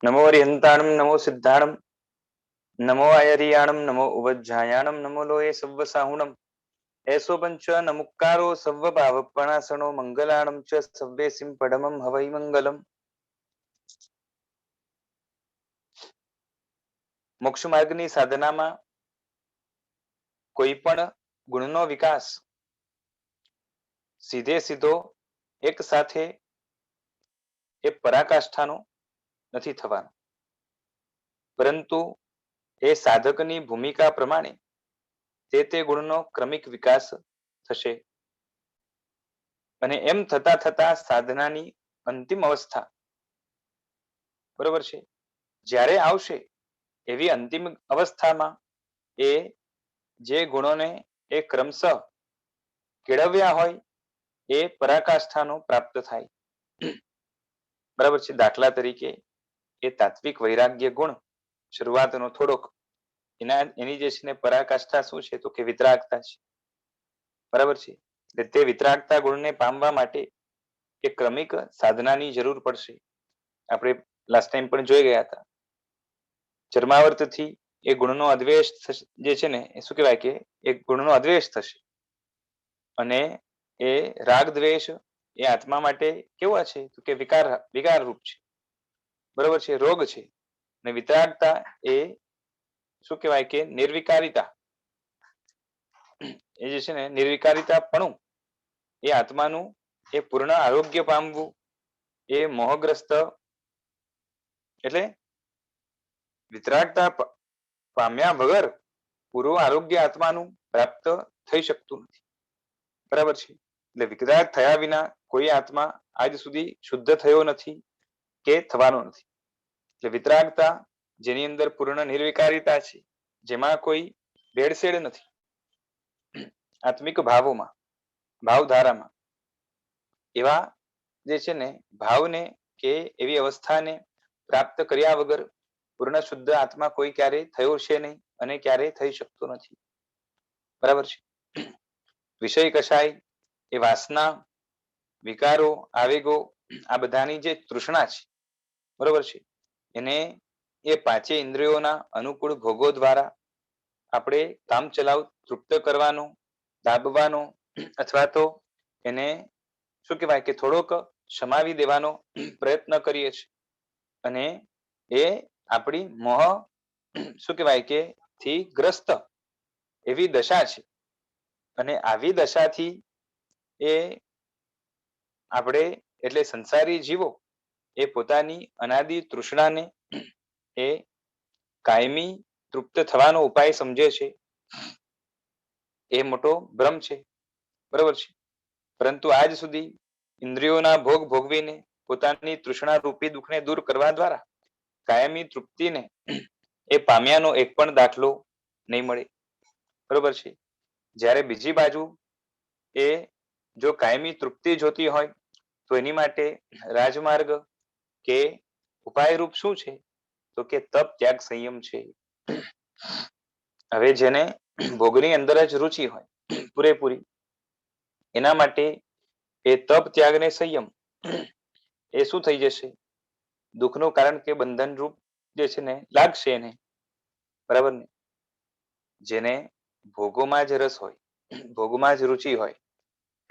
नमो अरिहंताणं नमो सिद्धाणं नमो आयरियाणं नमो उवज्झायाणं नमो लोये सव्वसाहुणं ऐसो पंच नमुक्कारो सव्व भावपणासनो मंगलाणं च सव्वेसिं पडमं हवै मंगलम। मोक्ष मार्गनी साधनाમાં કોઈ પણ ગુણનો વિકાસ સીધે સીધો એક સાથે એ પરાકાષ્ઠાનો નથી થવાનો, પરંતુ એ સાધકની ભૂમિકા પ્રમાણે તે ગુણનો ક્રમિક વિકાસ થશે અને એમ થતા થતા સાધનાની અંતિમ અવસ્થા બરોબર છે જ્યારે આવશે એવી અંતિમ અવસ્થામાં એ જે ગુણોને એ ક્રમશઃ કેળવ્યા હોય એ પરાકાષ્ઠાનો પ્રાપ્ત થાય। બરાબર છે। દાખલા તરીકે એ તાત્વિક વૈરાગ્ય ગુણ શરૂઆતનો થોડોક એની જે છે ને પરાકાષ્ઠા શું છે તો કે વિતરાગતા છે। બરાબર છે। તે વિતરાગતા ગુણને પામવા માટે એ ક્રમિક સાધનાની જરૂર પડશે। આપણે લાસ્ટ ટાઈમ પણ જોઈ ગયા હતા। ચર્માવર્તથી એ ગુણનો અદ્વેષ જે છે ને એ શું કહેવાય કે એ ગુણનો અદ્વેષ થશે અને એ રાગ દ્વેષ એ આત્મા માટે કેવા છે તો કે વિકાર રૂપ છે। બરાબર છે, રોગ છે। ને વિતરાગતા એ શું કહેવાય કે નિર્વિકારિતા, એ જે છે ને નિર્વિકારિતા પણ એ આત્માનું એ પૂર્ણ આરોગ્ય પામવું, એ મોહગ્રસ્ત એટલે વિતરાગતા પામ્યા વગર પૂરું આરોગ્ય આત્માનું પ્રાપ્ત થઈ શકતું નથી। બરાબર છે। એટલે વિતરાગ થયા વિના કોઈ આત્મા આજ સુધી શુદ્ધ થયો નથી કે થવાનો નથી। એટલે વિતરાગતા જેની અંદર પૂર્ણ નિર્વિકારિતા છે, જેમાં કોઈ ભેળસેળ નથી આત્મિક ભાવોમાં, ભાવધારામાં, એવા જે છે ને ભાવને કે એવી અવસ્થાને પ્રાપ્ત કર્યા વગર પૂર્ણ શુદ્ધ આત્મા કોઈ ક્યારેય થયો છે નહીં અને ક્યારેય થઈ શકતો નથી। બરાબર છે। વિષય કશાય એ વાસના, વિકારો, આવેગો, આ બધાની જે તૃષ્ણા છે બરોબર છે, એને એ પાંચે ઇન્દ્રિયોના અનુકૂળ ભોગો દ્વારા આપણે કામ ચલાવ તૃપ્ત કરવાનો, દાબવાનો અથવા તો એને શું કહેવાય કે થોડોક શમાવી દેવાનો પ્રયત્ન કરીએ છીએ અને એ આપણી મોહ શું કહેવાય કે થી ગ્રસ્ત એવી દશા છે અને આવી દશાથી એ આપણે એટલે સંસારી જીવો એ પોતાની અનાદિ તૃષ્ણાને એ કાયમી તૃપ્ત થવાનો ઉપાય સમજે છે। એ મોટો ભ્રમ છે। બરાબર છે। પરંતુ આજ સુધી ઇન્દ્રિયોના ભોગ ભોગવીને પોતાની તૃષ્ણા રૂપી દુઃખને દૂર કરવા દ્વારા કાયમી તૃપ્તિને એ પામ્યાનો એક પણ દાખલો નહીં મળે। બરોબર છે। જ્યારે બીજી બાજુ એ જો કાયમી તૃપ્તિ જોતી હોય તો એની માટે રાજમાર્ગ કે ઉપાય રૂપ શું છે તો કે તપ, ત્યાગ, સંયમ છે। હવે જેને ભોગની અંદર જ રુચિ હોય પૂરેપૂરી, એના માટે એ તપ, ત્યાગ ને સંયમ એ શું થઈ જશે? દુઃખનું કારણ કે બંધન રૂપ જે છે ને લાગશે એને। બરાબર ને? જેને ભોગોમાં જ રસ હોય, ભોગમાં જ રુચિ હોય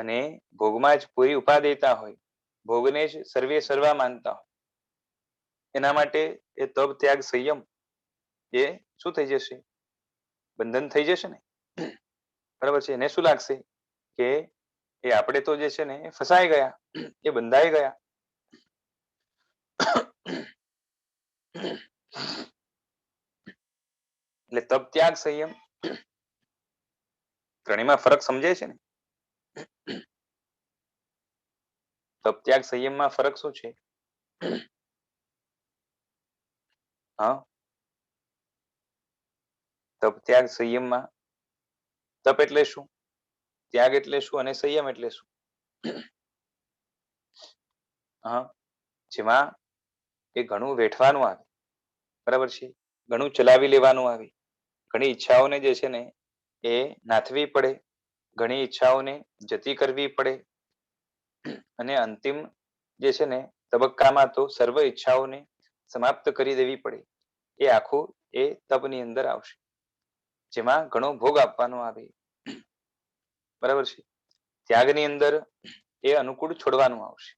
અને ભોગમાં જ પૂરી ઉપાદેયતા હોય, ભોગને જ સર્વે સર્વા માનતા હોય, એના માટે એ તપ, ત્યાગ, સંયમ એ શું થઈ જશે? બંધન થઈ જશે ને। બરાબર છે। એને શું લાગશે કે એ આપણે તો જે છે ને ફસાઈ ગયા, એ બંધાઈ ગયા। એટલે તપ, ત્યાગ, સંયમ ત્રણેયમાં ફરક સમજાય છે ને? તપ, ત્યાગ, સંયમમાં ફરક શું છે? હા, તપ, ત્યાગ, સંયમમાં તપ એટલે શું, ત્યાગ એટલે શું અને સંયમ એટલે શું? હા, જેમાં એ ઘણું વેઠવાનું આવે, બરાબર છે, ઘણું ચલાવી લેવાનું આવે, ઘણી ઈચ્છાઓને જે છે ને એ નાથવી પડે, ઘણી ઈચ્છાઓને જતી કરવી પડે અને અંતિમ જે છે ને તબક્કામાં તો સર્વ ઈચ્છાઓને સમાપ્ત કરી દેવી પડે, એ આખું એ તપની અંદર આવશે, જેમાં ઘણો ભોગ આપવાનો આવે, બરાબર છે. ત્યાગની અંદર એ અનુકૂળ છોડવાનું આવશે,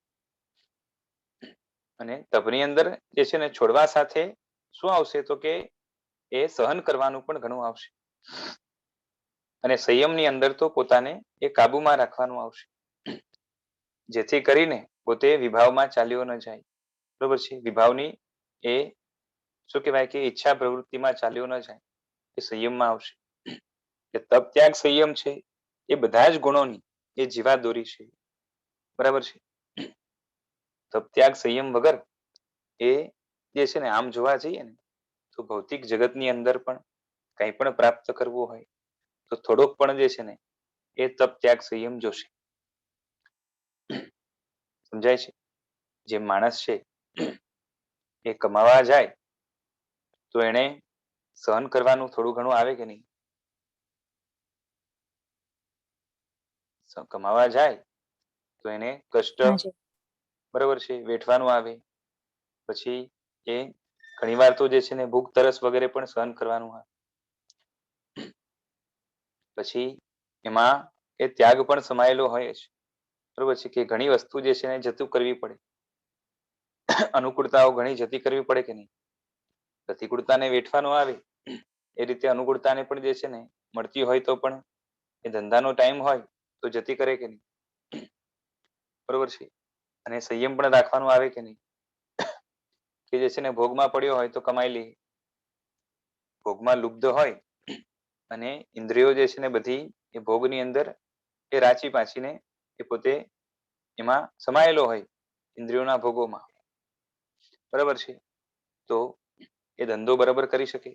અને તપની અંદર જે છે ને છોડવા સાથે શું આવશે તો કે એ સહન કરવાનું પણ ઘણું આવશે, અને સંયમની અંદર તો પોતાને એ કાબુમાં રાખવાનું આવશે, જેથી કરીને પોતે વિભાવમાં ચાલ્યો ન જાય, બરોબર છે. વિભાવની એ શું કહેવાય કે ઈચ્છા પ્રવૃત્તિમાં ચાલ્યો ન જાય, એ સંયમમાં આવશે. કે તપ ત્યાગ સંયમ છે એ બધા જ ગુણોની એ જીવાદોરી છે, બરાબર છે. તપ ત્યાગ સંયમ વગર એ જે છે ને આમ જોવા જઈએ ને તો ભૌતિક જગતની અંદર પણ કંઈ પણ પ્રાપ્ત કરવું હોય તો થોડોક પણ જે છે ને એ તપ ત્યાગ સંયમ જોશે, સમજાય છે. જે માણસ છે એ કમાવા જાય તો એને સહન કરવાનું થોડું ઘણું આવે કે નહીં? કમાવા જાય તો એને કષ્ટ, હાજી. બરાબર છે, વેઠવાનું આવે. પછી એ ઘણીવાર તો જે છે ને ભૂખ તરસ વગેરે પણ સહન કરવાનું આવે. પછી એમાં એ ત્યાગ પણ સમાયેલો હોય છે, બરોબર છે. કે ઘણી વસ્તુ જે છે ને જતું કરવી પડે, અનુકૂળતાઓ ઘણી જતી કરવી પડે કે નહીં? પ્રતિકૂળતાને વેઠવાનું આવે એ રીતે અનુકૂળતાને પણ જે છે ને મળતી હોય તો પણ એ ધંધાનો ટાઈમ હોય તો જતી કરે કે નહીં? બરોબર છે. અને સંયમ પણ રાખવાનું આવે કે નહીં? કે જે છે ને ભોગમાં પડ્યો હોય તો કમાઈ લે, ભોગમાં લુબ્ધ હોય અને ઇન્દ્રિયો જે છે ને બધી એ ભોગની અંદર એ રાચી પાચીને એ પોતે એમાં સમાયેલો હોય, ઇન્દ્રિયોના ભોગોમાં, બરાબર છે. તો એ ધંધો બરાબર કરી શકે.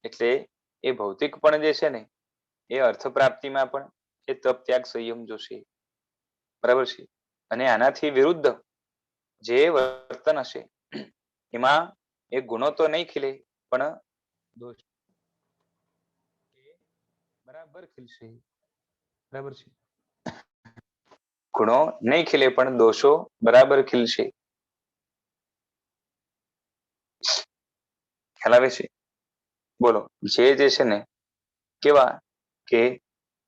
એટલે એ ભૌતિક પણ જે છે ને એ અર્થ પ્રાપ્તિમાં પણ એ તપ ત્યાગ સંયમ જોશે, બરાબર છે. અને આનાથી વિરુદ્ધ જે વર્તન હશે એમાં એ ગુણો તો નહીં ખીલે પણ દોષ બરાબર ખીલશે, બરાબર છે. ગુણો નહીં ખીલે પણ દોષો બરાબર ખીલશે, ખ્યાલ આવે છે? બોલો. જે છે ને કેવા કે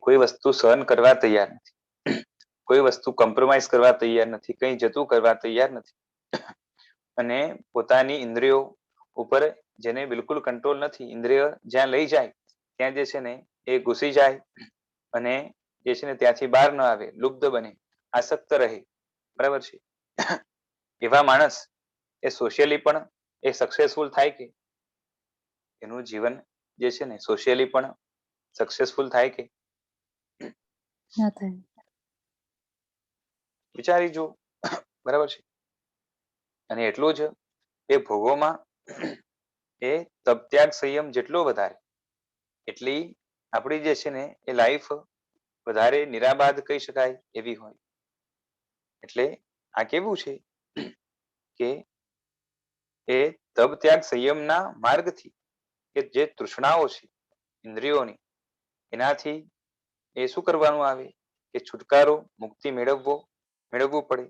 કોઈ વસ્તુ સહન કરવા તૈયાર નથી, કોઈ વસ્તુ કોમ્પ્રોમાઇઝ કરવા તૈયાર નથી, કંઈ જતું કરવા તૈયાર નથી, અને પોતાની ઇન્દ્રિયો ઉપર જેને બિલકુલ કંટ્રોલ નથી, ઇન્દ્રિય જ્યાં લઈ જાય ત્યાં જે છે ને એ ઘૂસી જાય અને જે છે ને ત્યાંથી બહાર ન આવે, લુપ્ત બને, આસક્ત રહે, બરાબર છે. એવા માણસ એ સોશિયલી પણ એ સક્સેસફુલ થાય કે? એનું જીવન જે છે ને સોશિયલી પણ સક્સેસફુલ થાય કે? ના થાય. વિચારી જો, બરાબર છે. અને એટલું જ એ ભોગોમાં એ તપ ત્યાગ સંયમ જેટલો વધારે એટલી આપણી જે છે ને એ લાઈફ વધારે નિરાબાદ કહી શકાય એવી હોય. એટલે આ કેવું છે કે એ તપ ત્યાગ સંયમના માર્ગથી કે જે તૃષ્ણાઓ છે ઇન્દ્રિયોની, એનાથી એ શું કરવાનું આવે કે છુટકારો, મુક્તિ મેળવવું પડે,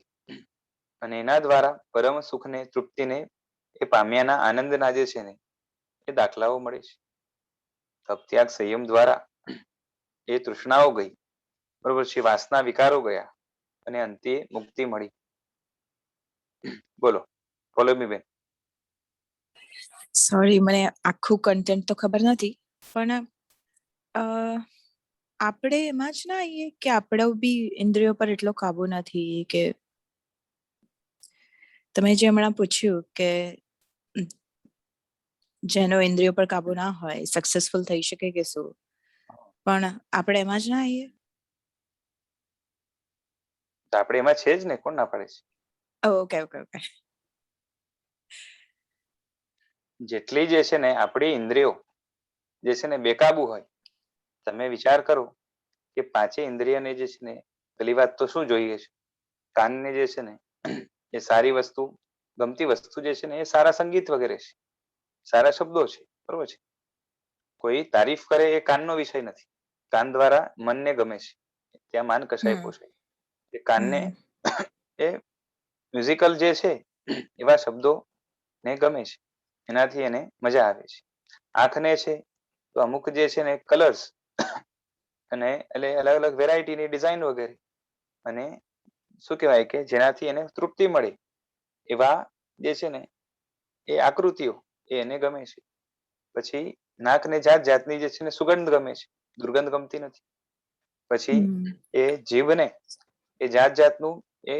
અને એના દ્વારા પરમ સુખને, તૃપ્તિને એ પામ્યાના આનંદના જે છે ને એ દાખલાઓ મળે છે. તપ ત્યાગ સંયમ દ્વારા એ તૃષ્ણાઓ ગઈ, બરોબર છે, વાસના વિકારો ગયા અને અંતે મુક્તિ મળી. બોલો, ફોલો મી બેન. સોરી, મને આખું કન્ટેન્ટ તો ખબર નથી, પણ આપણે એમાં જ ના આવીએ કે આપણો બી ઇન્દ્રિયો પર એટલો કાબુ નથી? કે તમે જે હમણાં પૂછ્યું કે જેનો ઇન્દ્રિયો પર કાબુ ના હોય સક્સેસફુલ થઈ શકે કે શું, પણ આપણે એમાં જ ના આવીએ? આપણે એમાં છે જ ને, કોણ ના પાડે છે? Okay okay okay. જેટલી જે છે ને આપણી ઇન્દ્રિયો જે છે ને બેકાબુ હોય, તમે વિચાર કરો કે પાંચે ઇન્દ્રિયને જે છે ને પેલી વાત તો શું જોઈએ છે? કાનને જે છે ને એ સારી વસ્તુ, ગમતી વસ્તુ જે છે ને એ સારા સંગીત વગેરે છે, સારા શબ્દો છે, બરોબર છે. કોઈ તારીફ કરે એ કાનનો વિષય નથી, કાન દ્વારા મનને ગમે છે, ત્યાં માન કશાય પોષાય. એ કાનને એ મ્યુઝિકલ જે છે એવા શબ્દો ને ગમે છે, એનાથી એને મજા આવે છે. આંખને છે તો અમુક જે છે ને કલર્સ અને એટલે અલગ અલગ વેરાયટીની ડિઝાઇન વગેરે અને શું કહેવાય કે જેનાથી એને તૃપ્તિ મળે એવા જે છે ને એ આકૃતિઓ એ એને ગમે છે. પછી નાકને જાત જાતની જે છે ને સુગંધ ગમે છે, દુર્ગંધ ગમતી નથી. પછી એ જીભને એ જાત જાતનું એ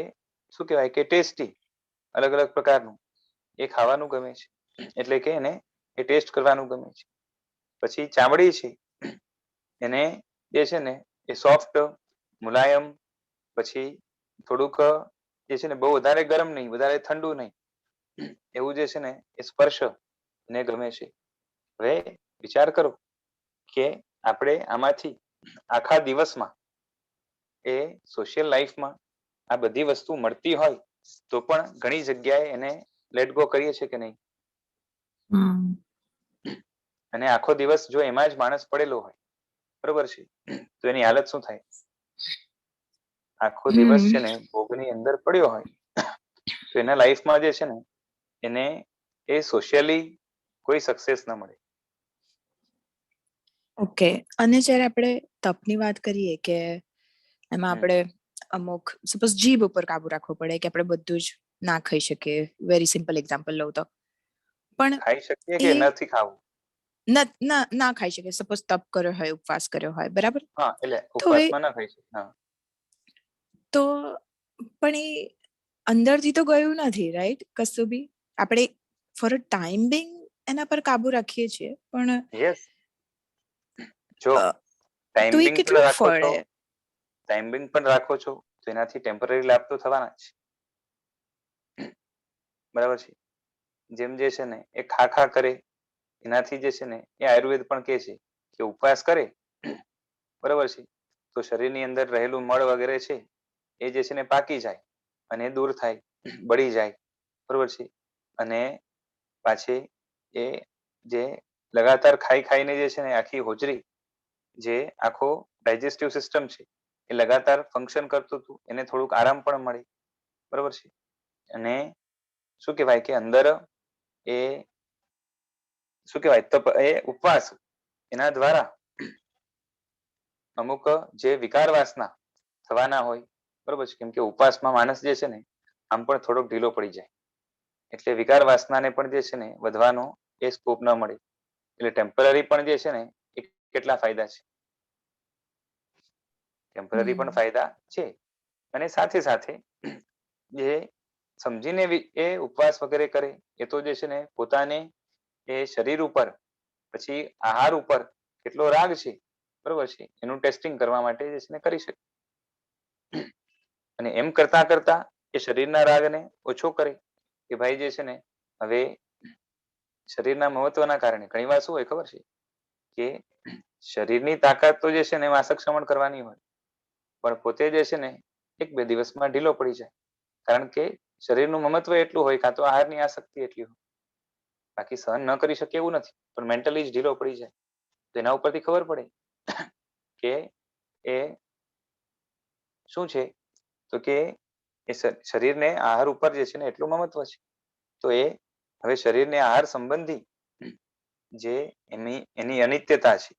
શું કહેવાય કે ટેસ્ટી અલગ અલગ પ્રકારનું એ ખાવાનું ગમે છે, એટલે કે એને એ ટેસ્ટ કરવાનું ગમે છે. પછી ચામડી છે એને જે છે ને એ સોફ્ટ, મુલાયમ, પછી થોડુંક જે છે ને બહુ વધારે ગરમ નહીં, વધારે ઠંડુ નહીં, એવું જે છે ને એ સ્પર્શ ને ગમે છે. હવે વિચાર કરો કે આપણે આમાંથી આખા દિવસમાં એ સોશિયલ લાઈફમાં આ બધી વસ્તુ મળતી હોય તો પણ ઘણી જગ્યાએ એને લેટ ગો કરીએ છીએ કે નહીં? અને આખો દિવસ જો એમાં જ માણસ પડેલો હોય, બરોબર છે, તો એની હાલત શું થાય? આખો દિવસ છે ને ભોગની અંદર પડ્યો હોય તો એના લાઈફમાં જે છે ને એને એ સોશિયલી કોઈ સક્સેસ ન મળે. ઓકે. અને જ્યારે આપણે તપની વાત કરીએ કે એમાં આપણે અમુક સપોઝ જીભ ઉપર કાબુ રાખવો પડે કે આપણે બધું જ ના ખાઈ શકીએ, વેરી સિમ્પલ એક્ઝામ્પલ લઉં તો, પણ ખાઈ શકીએ એ કે નથી ખાવું? ના ખાઈ શકીએ, સપોઝ તપ કર્યો હોય, ઉપવાસ કર્યો હોય, બરાબર? હા, એટલે તો એ ઉપવાસમાં ના ખાઈ શકીએ. હા, તો પણ એ અંદરથી તો ગયું નથી, રાઈટ? કશું બી આપણે ફોર અ ટાઈમ બિંગ એના પર કાબુ રાખીએ છીએ, પણ યસ. જો તો એ ટાઈમિંગ પણ કેટલું રાખો છો, ફળે? ટાઈમિંગ પણ રાખો છો તો એનાથી ટેમ્પરરી લાભ તો થવાના જ છે, બરાબર છે. જેમ જે છે ને એ ખા કરે એનાથી જે છે ને એ આયુર્વેદ પણ કહે છે કે ઉપવાસ કરે, બરાબર છે, તો શરીરની અંદર રહેલું મળ વગેરે છે એ જે છે ને પાકી જાય અને દૂર થાય, બળી જાય, બરોબર છે. અને પાછી એ જે લગાતાર ખાઈને જે છે ને આખી હોજરી જે આખો ડાયજેસ્ટિવ સિસ્ટમ છે એ લગાતાર ફંક્શન કરતું હતું, એને થોડુંક આરામ પણ મળે, બરોબર છે. અને શું કહેવાય કે અંદર એ શું કહેવાય તપ એ ઉપવાસ એના દ્વારા અમુક જે વિકાર વાસના થવાના હોય, બરોબર છે, કેમ કે ઉપવાસમાં માણસ જે છે ને આમ પણ થોડોક ઢીલો પડી જાય, એટલે વિકાર વાસનાને પણ જે છે ને વધવાનો એ સ્કોપ ન મળે. એટલે ટેમ્પરરી પણ જે છે ને એ કેટલા ફાયદા છે, ટેમ્પરરી પણ ફાયદા છે. અને સાથે સાથે જે સમજીને એ ઉપવાસ વગેરે કરે એ તો જે છે ને પોતાને એ શરીર ઉપર પછી આહાર ઉપર કેટલો રાગ છે, બરોબર છે, એનું ટેસ્ટિંગ કરવા માટે જે છે ને કરી શકે. અને એમ કરતા કરતા એ શરીરના રાગને ઓછો કરે કે ભાઈ જે છે ને હવે શરીરના મહત્વના કારણે ઘણી વાર શું હોય ખબર છે કે શરીરની તાકાત તો જે છે ને વાસક શમન કરવાની હોય, પણ પોતે જે છે ને એક બે દિવસમાં ઢીલો પડી જાય, કારણ કે શરીરનું મમત્વ એટલું હોય, કાં તો આહારની આસક્તિ એટલી હોય, બાકી સહન ન કરી શકે એવું નથી, પણ મેન્ટલી જ ઢીલો પડી જાય. તો એના ઉપરથી ખબર પડે કે એ શું છે, તો કે એ શરીરને આહાર ઉપર જે છે ને એટલું મહત્વ છે, તો એ હવે શરીરને આહાર સંબંધી જે એની અનિત્યતા છે,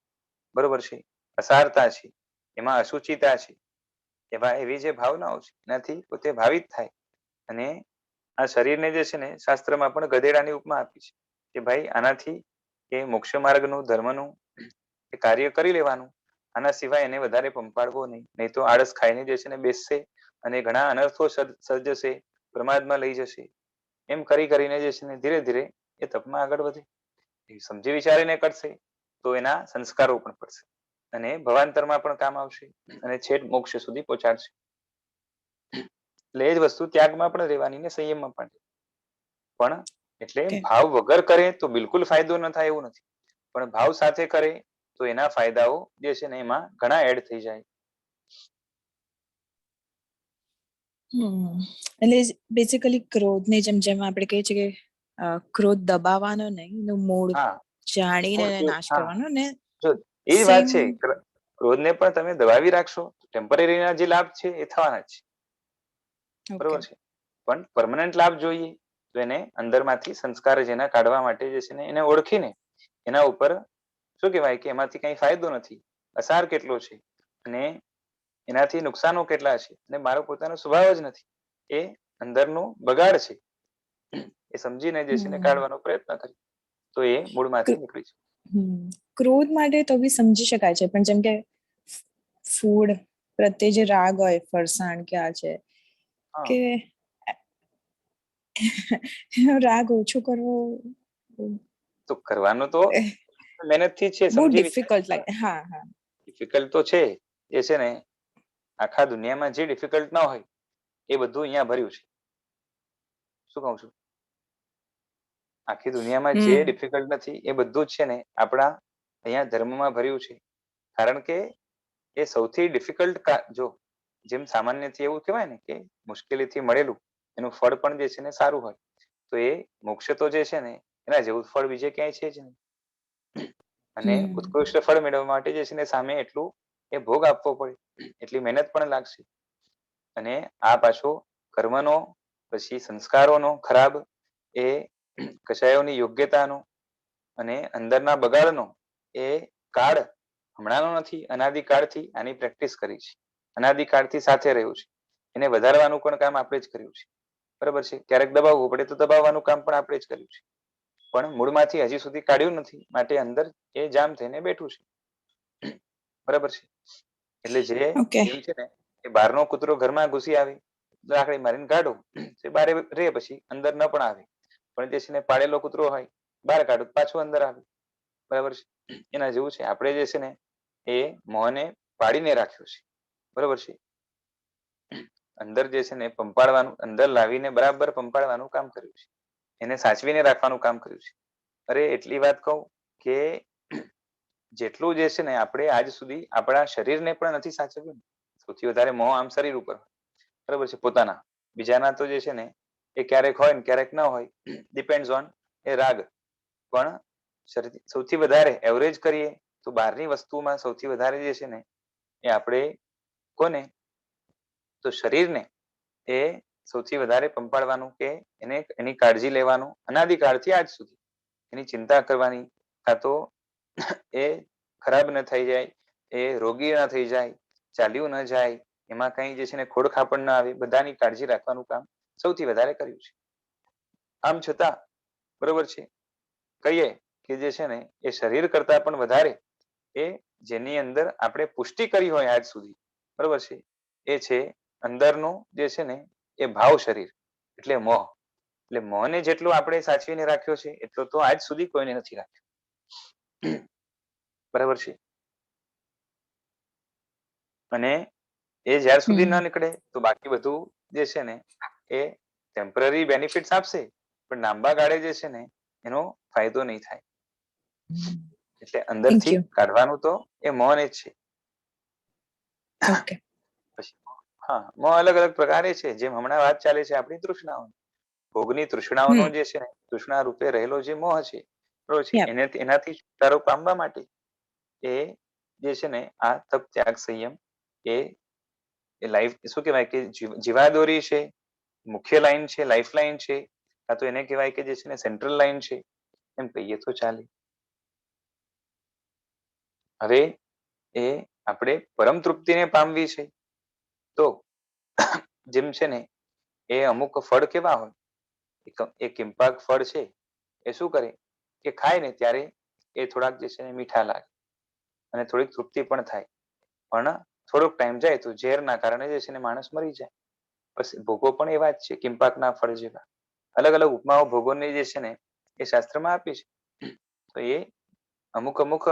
બરોબર છે, અસારતા છે, એમાં અશુચિતા છે, એવી જે ભાવનાઓ છે એનાથી પોતે ભાવિત થાય. અને આ શરીરને જે છે ને શાસ્ત્રમાં પણ ગધેડાની ઉપમા આપી છે કે ભાઈ આનાથી એ મોક્ષ માર્ગનું ધર્મનું એ કાર્ય કરી લેવાનું, આના સિવાય એને વધારે પંપાડવો નહીં તો આળસ ખાઈને જે છે ને બેસશે અને ઘણા અનર્થો સર્જશે, પ્રમાદમાં લઈ જશે. એમ કરીને જે છે ને ધીરે ધીરે એ તપમાં આગળ વધે, સમજી વિચારીને કરશે તો એના સંસ્કારો પણ પડશે અને ભવાંતરમાં પણ કામ આવશે અને છેક મોક્ષ સુધી પહોંચાડશે. એટલે એ જ વસ્તુ ત્યાગમાં પણ રહેવાની ને સંયમમાં પણ. પણ એટલે ભાવ વગર કરે તો બિલકુલ ફાયદો ન થાય એવું નથી, પણ ભાવ સાથે કરે તો એના ફાયદાઓ જે છે ને એમાં ઘણા એડ થઈ જાય. એટલે બેસિકલી ક્રોધને જેમ જેમ આપણે કહીએ છીએ કે ક્રોધ દબાવવાનો નહીં, એનું મૂળ જાણીને નાશ કરવાનો ને જો એ વાત છે, ક્રોધને પણ તમે દબાવી રાખશો ટેમ્પરરી ના જે લાભ છે એ થવાના જ છે, બરોબર છે, પણ પરમનન્ટ લાભ જોઈએ તો એને અંદરમાંથી સંસ્કાર જેના કાઢવા માટે જે છે ને એને ઓળખીને એના ઉપર શું કહેવાય કે એમાંથી કઈ ફાયદો નથી, અસાર કેટલો છે અને એનાથી નુકસાનો કેટલા છે અને મારો પોતાનો સ્વભાવ જ નથી, એ અંદરનું બગાડ છે, એ સમજીને જે છે ને કાઢવાનો પ્રયત્ન કરી તો એ મૂળમાંથી નીકળી જાય. ક્રોધ માટે તો બી સમજી શકાય છે, પણ જેમ કે ફૂડ પ્રત્યે જે રાગ હોય, ફરસાણ કે આ છે કે રાગ ઓછો કરવો તો કરવાનું તો મહેનતથી છે, બહુ સમજી ડિફિકલ્ટ લાગે. હા હા, ડિફિકલ્ટ તો છે, એ છે ને આખા દુનિયામાં જે ડિફિકલ્ટ ના હોય એ બધું અહીંયા ભર્યું છે. શું કહું છું? આખી દુનિયામાં જે ડિફિકલ્ટ નથી એ બધું જ છે ને આપણા અહીંયા ધર્મમાં ભર્યું છે. કારણ કે એ સૌથી ડિફિકલ્ટ જો જેમ સામાન્યથી એવું કહેવાય ને કે મુશ્કેલીથી મળેલું એનું ફળ પણ જે છે ને સારું હોય, તો એ મોક્ષ તો જે છે ને એના જેવું ફળ બીજે ક્યાંય છે જ નહીં. અને ઉત્કૃષ્ટ ફળ મેળવવા માટે જે છે ને સામે એટલું એ ભોગ આપવો પડે, એટલી મહેનત પણ લાગશે. અને આ પાછો કર્મનો પછી સંસ્કારોનો ખરાબ, એ કશાયોની યોગ્યતાનો અને અંદરના બગાડનો એ કાળ હમણાંનો નથી, અનાદિકાળથી આની પ્રેક્ટિસ કરી છે, અનાદિકાળથી સાથે રહ્યું છે. એને વધારવાનું પણ કામ આપણે જ કર્યું છે. બરાબર છે? ક્યારેક દબાવવું પડે તો દબાવવાનું કામ પણ આપણે જ કર્યું છે, પણ મૂળમાંથી હજી સુધી કાઢ્યું નથી, માટે અંદર એ જામ થઈને બેઠું છે. બરાબર છે? એટલે જેમ છે ને એ બહારનો કૂતરો ઘરમાં ઘૂસી આવે, લાકડી મારીને કાઢો, તે બારે રે પછી અંદર ન પણ આવે. પણ જે છે ને પાળેલો કૂતરો હોય, બહાર કાઢો પાછું અંદર આવે. બરાબર છે? એના જેવું છે. આપણે જે છે ને એ મોહને પાડીને રાખ્યો છે. બરાબર છે? અંદર જે છે ને પંપાળવાનું, અંદર લાવીને બરાબર પંપાળવાનું કામ કર્યું છે, એને સાચવીને રાખવાનું કામ કર્યું છે. અરે એટલી વાત કહું કે જેટલું જે છે ને આપણે આજ સુધી આપણા શરીરને પણ નથી સાચવ્યું. સૌથી વધારે મોહ આમ શરીર ઉપર, બરાબર છે, પોતાના. બીજાના તો જે છે ને એ ક્યારેક હોય ને ક્યારેક ન હોય, ડિપેન્ડ્સ ઓન એ રાગ. પણ સૌથી વધારે એવરેજ કરીએ તો બહારની વસ્તુમાં સૌથી વધારે જે છે ને એ આપણે કોને, તો શરીરને એ સૌથી વધારે પંપાળવાનું કે એને એની કાળજી લેવાનું, અનાદિકાળથી આજ સુધી એની ચિંતા કરવાની, કાં તો એ ખરાબ ન થઈ જાય, એ રોગી ન થઈ જાય, ચાલ્યું ન જાય, એમાં કઈ જે છે ને ખોડખાપણ ના આવે, બધાની કાળજી રાખવાનું કામ સૌથી વધારે કર્યું છે. આમ છતાં બરોબર છે, કહીએ કે જે છે ને એ શરીર કરતા પણ વધારે એ જેની અંદર આપણે પુષ્ટિ કરી હોય આજ સુધી, બરોબર છે, એ છે અંદરનું જે છે ને એ ભાવ શરીર, એટલે મોહ. એટલે મોહને જેટલો આપણે સાચવીને રાખ્યો છે એટલો તો આજ સુધી કોઈને નથી રાખ્યો. બરાબર છે? અને એ જ્યાર સુધી ન નીકળે તો બાકી બધું જે છે ને એ ટેમ્પરરી બેનિફિટ્સ આપશે, પણ લાંબા ગાળે જે છે ને એનો ફાયદો નહીં થાય. એટલે અંદરથી કાઢવાનું તો એ મોહને જ છે. ઓકે. હા, મોહ અલગ અલગ પ્રકારે છે. જેમ હમણાં વાત ચાલે છે આપણી તૃષ્ણાઓ, ભોગની તૃષ્ણાઓનો જે છે ને તૃષ્ણા રૂપે રહેલો જે મોહ છે, બરોબર છે, એનાથી છુટકારો પામવા માટે એ જે છે ને આ તપ, ત્યાગ, સંયમ એ લાઈફ શું કહેવાય કે જીવાદોરી છે, મુખ્ય લાઈન છે, લાઈફ લાઈન છે, કાં તો એને કહેવાય કે જે છે ને સેન્ટ્રલ લાઈન છે, એમ કહીએ તો ચાલે. હવે એ આપણે પરમ તૃપ્તિને પામવી છે તો જેમ છે ને એ અમુક ફળ કેવા હોય, એ કિંપાક ફળ છે, એ શું કરે કે ખાય ને ત્યારે એ થોડાક જે છે ને મીઠા લાગે અને થોડીક તૃપ્તિ પણ થાય, પણ થોડોક ટાઈમ જાય તો ઝેરના કારણે જે છે ને માણસ મરી જાય. બસ ભોગો પણ એવા જ છે, કિંપાકના ફળ જેવા. અલગ અલગ ઉપમાઓ ભોગોની જે છે ને એ શાસ્ત્રમાં આપી છે. તો એ અમુક અમુક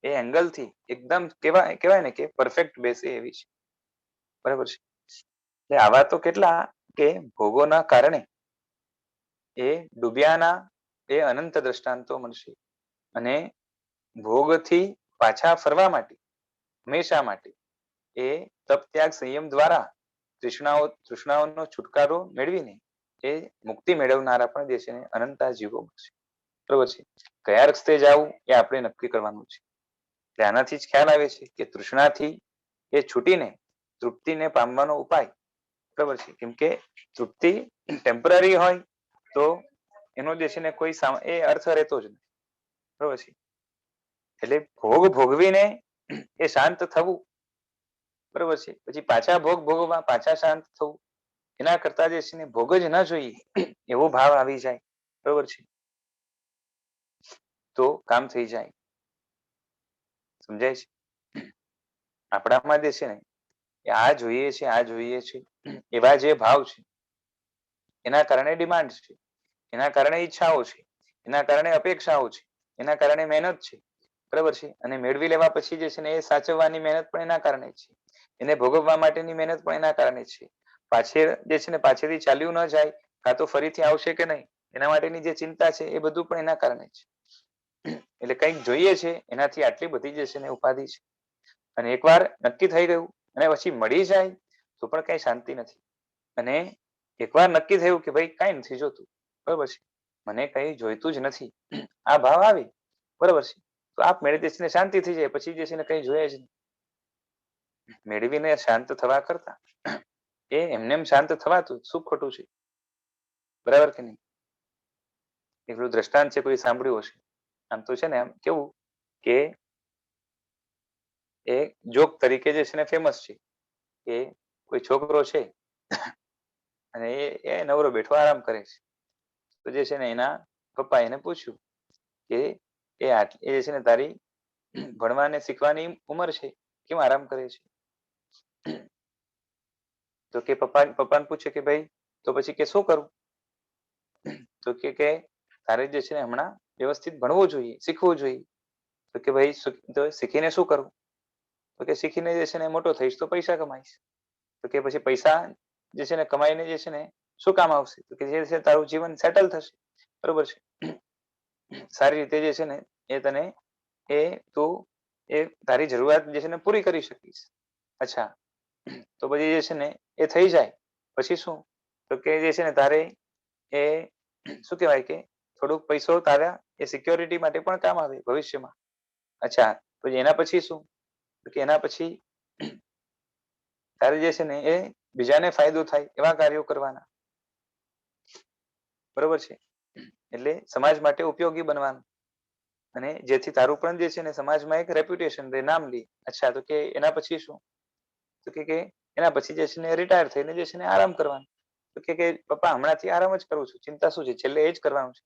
એ એંગલથી એકદમ કહેવાય ને કે પરફેક્ટ બેસે એવી છે. બરાબર છે? એટલે આવા તો કેટલા કે ભોગોના કારણે એ ડૂબ્યાના એ અનંત દ્રષ્ટાંતો મળશે. અને ભોગથી પાછા ફરવા માટે, હંમેશા માટે એ તપ, ત્યાગ, સંયમ દ્વારા તૃષ્ણાઓનો છુટકારો મેળવીને એ મુક્તિ મેળવનારા પણ જે છે ને અનંતા જીવો મળશે. બરોબર છે? કયા રસ્તે જવું એ આપણે નક્કી કરવાનું છે. એટલે આનાથી જ ખ્યાલ આવે છે કે તૃષ્ણાથી એ છૂટીને તૃપ્તિને પામવાનો ઉપાય, બરોબર છે, કેમ કે તૃપ્તિ ટેમ્પરરી હોય તો એનો જે છે ને કોઈ એ અર્થ રહેતો જ નથી. બરોબર છે. એટલે ભોગ ભોગવીને એ શાંત થવું, બરોબર છે, પછી પાછા ભોગ ભોગવવા, પાછા શાંત થવું, એના કરતા જે છે ને ભોગ જ ન જોઈએ એવો ભાવ આવી જાય, બરોબર છે, તો કામ થઈ જાય. સમજાય છે? આપણામાં જે છે ને એ આ જોઈએ છે, આ જોઈએ છે, એવા જે ભાવ છે એના કારણે ડિમાન્ડ છે, એના કારણે ઈચ્છાઓ છે, એના કારણે અપેક્ષાઓ છે, એના કારણે મહેનત છે, બરાબર છે, અને મેળવી લેવા પછી જે છે ને એ સાચવવાની મહેનત પણ એના કારણે છે, એને ભોગવવા માટેની મહેનત પણ એના કારણે છે, પાછળ જે છે ને પાછળથી ચાલ્યું ન જાય, કાં તો ફરીથી આવશે કે નહીં એના માટેની જે ચિંતા છે એ બધું પણ એના કારણે છે. એટલે કંઈક જોઈએ છે એનાથી આટલી બધી જે છે ને ઉપાધિ છે. અને એકવાર નક્કી થઈ ગયું અને પછી મળી જાય તો પણ કઈ શાંતિ નથી. અને એકવાર નક્કી થયું કે ભાઈ કઈ નથી જોતું, બરોબર છે, મને કઈ જોઈતું જ નથી, આ ભાવ આવી, બરોબર છે, તો આપમેળે જે છે ને શાંતિ થઈ જાય, પછી જે છે ને કઈ જોઈએ જ નહીં. મેળવીને શાંત થવા કરતા એ એમનેમ શાંત થવાતું શું ખોટું છે? બરાબર કે નહીં? એટલું દ્રષ્ટાંત છે, કોઈ સાંભળ્યું હશે. આમ તો છે ને આમ કેવું કે એ જોક તરીકે જે છે ને ફેમસ છે કે કોઈ છોકરો છે અને એ નવરો બેઠો આરામ કરે છે. તો જે છે ને એના પપ્પા એને પૂછ્યું કે એ જે છે ને તારી ભણવાને શીખવાની ઉંમર છે, કેમ આરામ કરે છે? તો કે પપ્પાને પૂછે કે ભાઈ તો પછી કે શું કરું? તો કે તારે જે છે ને હમણાં વ્યવસ્થિત ભણવું જોઈએ, શીખવું જોઈએ. તો કે ભાઈ તો શીખીને શું કરવું? તો કે શીખીને જે છે ને મોટો થઈશ તો પૈસા કમાઈશ. તો કે પછી પૈસા જે છે ને કમાઈને જે છે ને શું કામ આવશે? તો કે જે છે તારું જીવન સેટલ થશે, બરોબર છે, સારી રીતે જે છે ને એ તને તું તારી જરૂરિયાત જે છે ને પૂરી કરી શકીશ. અચ્છા, તો પછી જે છે ને એ થઈ જાય પછી શું? તો કે જે છે ને તારે એ શું કહેવાય કે થોડુંક પૈસો તારા એ સિક્યોરિટી માટે પણ કામ આવે ભવિષ્યમાં. અચ્છા, પછી એના પછી શું? તો કે એના પછી તારે જે છે ને એ બીજાને ફાયદો થાય એવા કાર્યો કરવાના, બરોબર છે, એટલે સમાજ માટે ઉપયોગી બનવાનું, અને જેથી તારું પણ જે છે ને સમાજમાં એક રેપ્યુટેશન રે, નામ લે. અચ્છા, તો કે એના પછી શું? તો કે એના પછી જે છે ને રિટાયર થઈને જે છે ને આરામ કરવાનું. તો કે પપ્પા હમણાંથી આરામ જ કરું છું, ચિંતા શું છે, છેલ્લે એ જ કરવાનું છે,